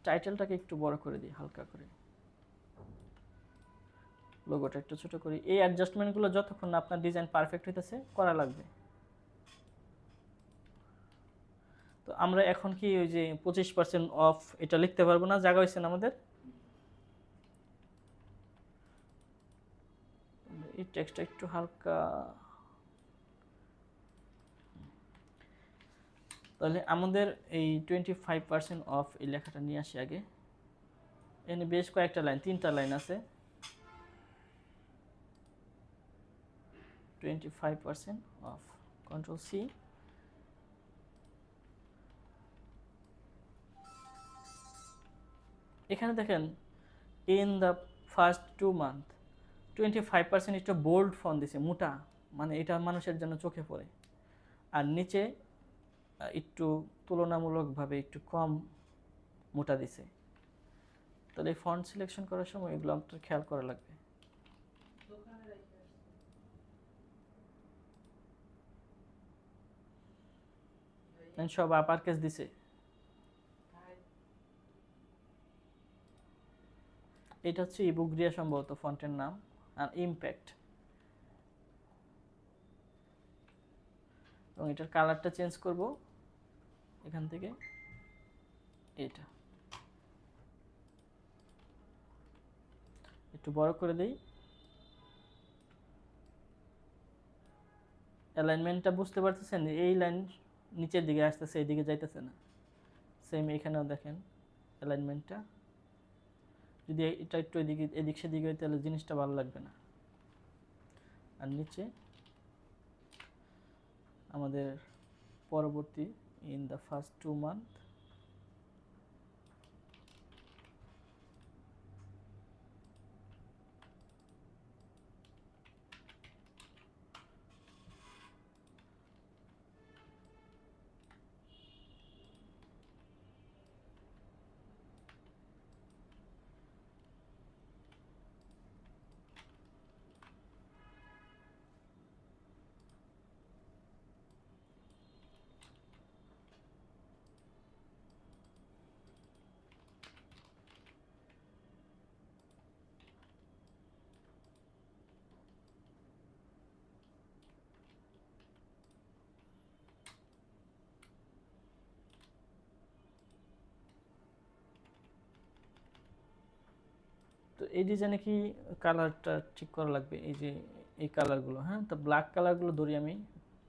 Speaker 1: টাইটেলটাকে একটু বড় করে দিই হালকা করে, লোগোটা একটু ছোট করি। এই অ্যাডজাস্টমেন্টগুলো যতক্ষণ না আপনার ডিজাইন পারফেক্ট হইতেছে করা লাগবে। তো আমরা এখন কি ওই যে 25% অফ এটা লিখতে পারবো না, জায়গা হয়েছে না আমাদের? এই টেক্সটটা একটু হালকা, তাহলে আমাদের এই 25% অফ এই লেখাটা নিয়ে আসি আগে। এখানে বেশ কয়েকটা লাইন, 3টা লাইন আছে। 25% অফ, কন্ট্রোল সি। এখানে দেখেন ইন দ্য ফার্স্ট 2 মান্থ 25% একটু বোল্ড ফন্ট দিছে, মোটা, মানে এটা মানুষের জন্য চোখে পড়ে। আর নিচে একটু তুলনামূলকভাবে একটু কম মোটা দিছে। তাহলে এই ফন্ট সিলেকশন করার সময় এগুলো আপনার খেয়াল করা লাগবে। সব আপার কেস দিছে। এটা হচ্ছে ইবুগ্রিয়া সম্ভবত ফন্টের নাম, আর ইমপ্যাক্ট, এবং এটার কালারটা চেঞ্জ করব এখান থেকে, এটা একটু বড় করে দেই। অ্যালাইনমেন্টটা বুঝতে পারতেছেন? এই লাইন নিচের দিকে আসতেছে, এইদিকে যাইতেছে না। সেম এখানেও দেখেন অ্যালাইনমেন্টটা, যদি এটা একটু এদিক সেদিকে হয় তাহলে জিনিসটা ভালো লাগবে না। আর নিচে আমাদের পরবর্তী ইন দ্য ফার্স্ট 2 মান্থ, তো এই ডিজাইনে কি কালারটা ঠিক করা লাগবে, এই যে এই কালারগুলো, হ্যাঁ। তো ব্ল্যাক কালারগুলো ধরি আমি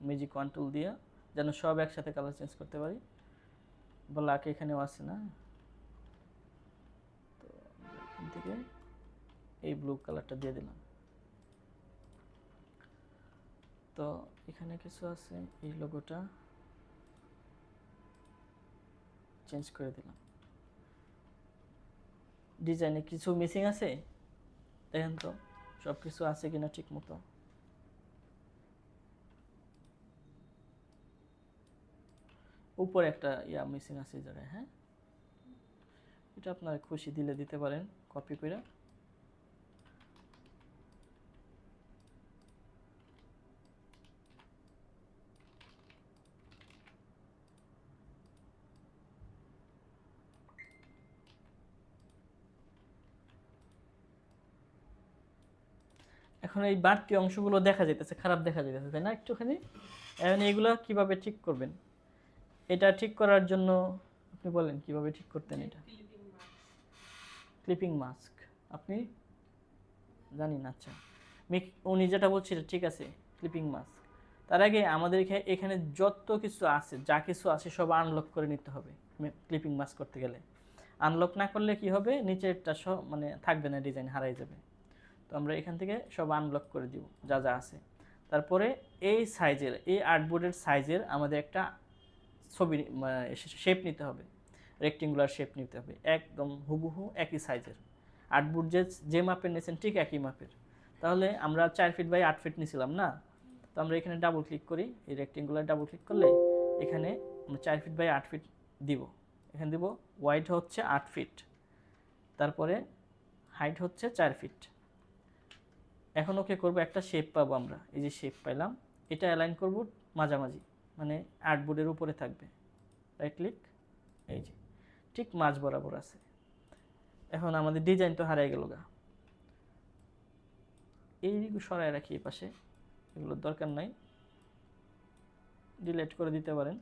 Speaker 1: ম্যাজিক ওয়ান টুল দিয়ে, যেন সব একসাথে কালার চেঞ্জ করতে পারি। ব্ল্যাক এখানেও আছে না, তো এখান থেকে এই ব্লু কালারটা দিয়ে দিলাম। তো এখানে কিছু আছে, এই লোগোটা চেঞ্জ করে দিলাম। ডিজাইনে কিছু মিসিং আছে, দেখেন তো সব কিছু আছে কিনা ঠিক মতো। উপরে একটা মিসিং আছে এই জায়গায়, হ্যাঁ। এটা আপনার খুশি দিলে দিতে পারেন কপি করে। এখন এই বাড়তি অংশগুলো দেখা যাইতেছে, খারাপ দেখা যাইতেছে, তাই না একটুখানি। এখন এইগুলো কিভাবে ঠিক করবেন, এটা ঠিক করার জন্য আপনি বলেন কিভাবে ঠিক করতেন এটা। ক্লিপিং মাস্ক আপনি জানি না, আচ্ছা। উনি যেটা বলছে ঠিক আছে, ক্লিপিং মাস্ক। তার আগে আমাদের এখানে যত কিছু আছে, যা কিছু আছে সব আনলক করে নিতে হবে ক্লিপিং মাস্ক করতে গেলে। আনলক না করলে কি হবে, নিচেরটা সব মানে থাকবে না, ডিজাইন হারাই যাবে। তো আমরা এখান থেকে সব আনলক করে দিব যা যা আছে। তারপরে এই সাইজের, এই আর্টবোর্ডের সাইজের আমাদের একটা ছবি শেপ নিতে হবে, রেক্টেঙ্গুলার শেপ নিতে হবে, একদম হুবহু একই সাইজের। আর্টবোর্ড যে মাপের নিয়েছেন ঠিক একই মাপের। তাহলে আমরা 4 ফিট বাই 8 ফিট নিয়েছিলাম না, তো আমরা এখানে ডাবল ক্লিক করি, এই রেক্টেঙ্গুলার ডাবল ক্লিক করলে এখানে আমরা 4 ফিট বাই 8 ফিট দিব। এখানে দিব ওয়াইড হচ্ছে 8 ফিট, তারপরে হাইট হচ্ছে 4 ফিট। এখন ওকে করবো, একটা শেপ পাবো আমরা, এই যে শেপ পাইলাম, এটা অ্যালাইন করব মাঝামাঝি, মানে আর্টবোর্ডের উপরে থাকবে। রাইট ক্লিক, এই যে ঠিক মাঝ বরাবর আছে। এখন আমাদের ডিজাইন তো হারিয়ে গেল গা, এইদিকে সরাই রাখি এই পাশে, এগুলোর দরকার নাই, ডিলিট করে দিতে পারেন।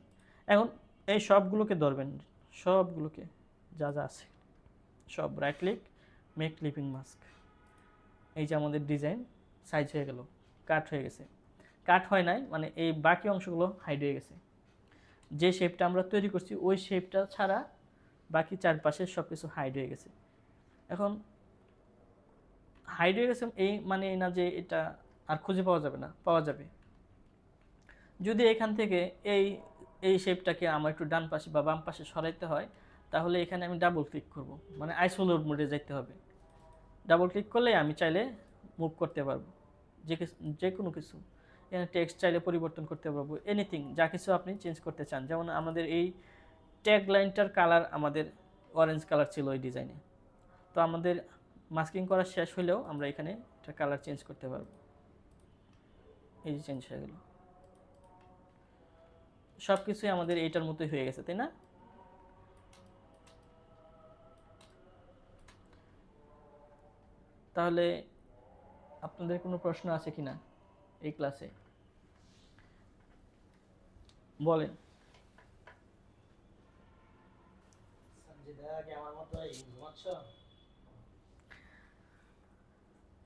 Speaker 1: এখন এই সবগুলোকে ধরবেন, সবগুলোকে যা যা আছে সব, right click, make clipping mask. এই যে আমাদের ডিজাইন সাইজ হয়ে গেল, কাট হয়ে গেছে। কাট হয় নাই মানে এই বাকি অংশগুলো হাইড হয়ে গেছে। যে শেপটা আমরা তৈরি করছি ওই শেপটা ছাড়া বাকি চারপাশের সব কিছু হাইড হয়ে গেছে। এখন হাইড হয়ে গেছে এই মানে না যে এটা আর খুঁজে পাওয়া যাবে না, পাওয়া যাবে। যদি এখান থেকে এই এই শেপটাকে আমার একটু ডান পাশে বা বাম পাশে সরাইতে হয়, তাহলে এখানে আমি ডাবল ক্লিক করব, মানে আইসোলেট মোডে যেতে হবে। ডাবল ক্লিক করলে আমি চাইলে মুভ করতে পারবো যে কোনো কিছু। এখানে টেক্সট চাইলে পরিবর্তন করতে পারবো, এনিথিং যা কিছু আপনি চেঞ্জ করতে চান। যেমন আমাদের এই ট্যাগ লাইনটার কালার আমাদের অরেঞ্জ কালার ছিল ওই ডিজাইনে, তো আমাদের মাস্কিং করা শেষ হলেও আমরা এখানে একটা কালার চেঞ্জ করতে পারবো। এই যে চেঞ্জ হয়ে গেল, সব কিছুই আমাদের এইটার মতোই হয়ে গেছে, তাই না? তাহলে আপনাদের কোনো প্রশ্ন আছে কিনা এই ক্লাসে, বলেন।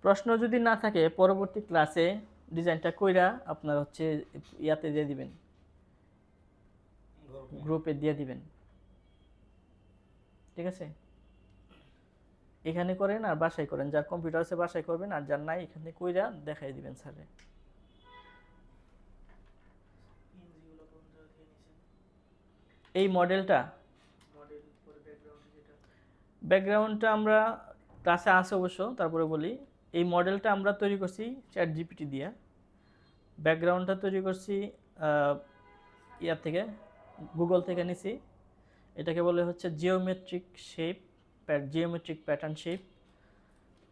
Speaker 1: প্রশ্ন যদি না থাকে পরবর্তী ক্লাসে ডিজাইনটা কইরা আপনার হচ্ছে ইয়াতে দিয়ে দিবেন, গ্রুপে দিয়ে দিবেন, ঠিক আছে? এখানে করেন আর বাসায় করেন, যার কম্পিউটার আছে বাসায় করবেন, আর যার নাই এখানে কইরা দেখাই দিবেন স্যারে। এই মডেলটা, ব্যাকগ্রাউন্ডটা আমরা ক্লাসে আছে অবশ্য, তারপরে বলি এই মডেলটা আমরা তৈরি করছি চ্যাট জিপিটি দিয়ে। ব্যাকগ্রাউন্ডটা তৈরি করছি ইয়ার থেকে, গুগল থেকে নিছি। এটাকে বলে হচ্ছে geometric shape, geometric pattern shape.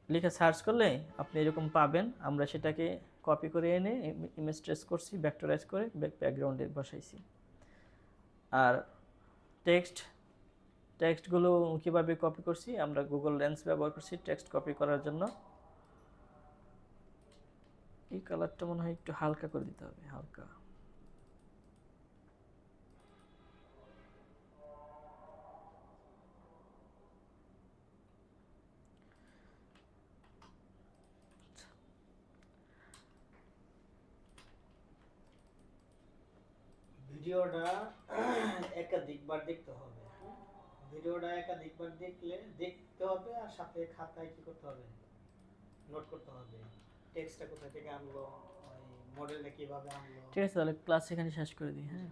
Speaker 1: লিখে সার্চ করলে আপনি এরকম পাবেন। আমরা সেটাকে কপি করে এনে ইমেজ ট্রেস করছি, ভেক্টরাইজ করে ব্যাকগ্রাউন্ডে বসাইছি। আর টেক্সটগুলো কীভাবে কপি করছি, আমরা গুগল লেন্স ব্যবহার করছি টেক্সট কপি করার জন্য। এই কালারটা মনে হয় একটু হালকা করে দিতে হবে, হালকা।
Speaker 2: ভিডিওটা একাধিকবার দেখতে হবে, হ্যাঁ? ভিডিওটা একাধিকবার দেখতে হবে, আর সাথে খাতায় কি করতে হবে, নোট করতে হবে টেক্সটটা কোথা থেকে আনলো, ওই মডেলটা কিভাবে আনলো।
Speaker 1: ঠিক আছে, তাহলে ক্লাস এখানে শেষ করে দিই, হ্যাঁ।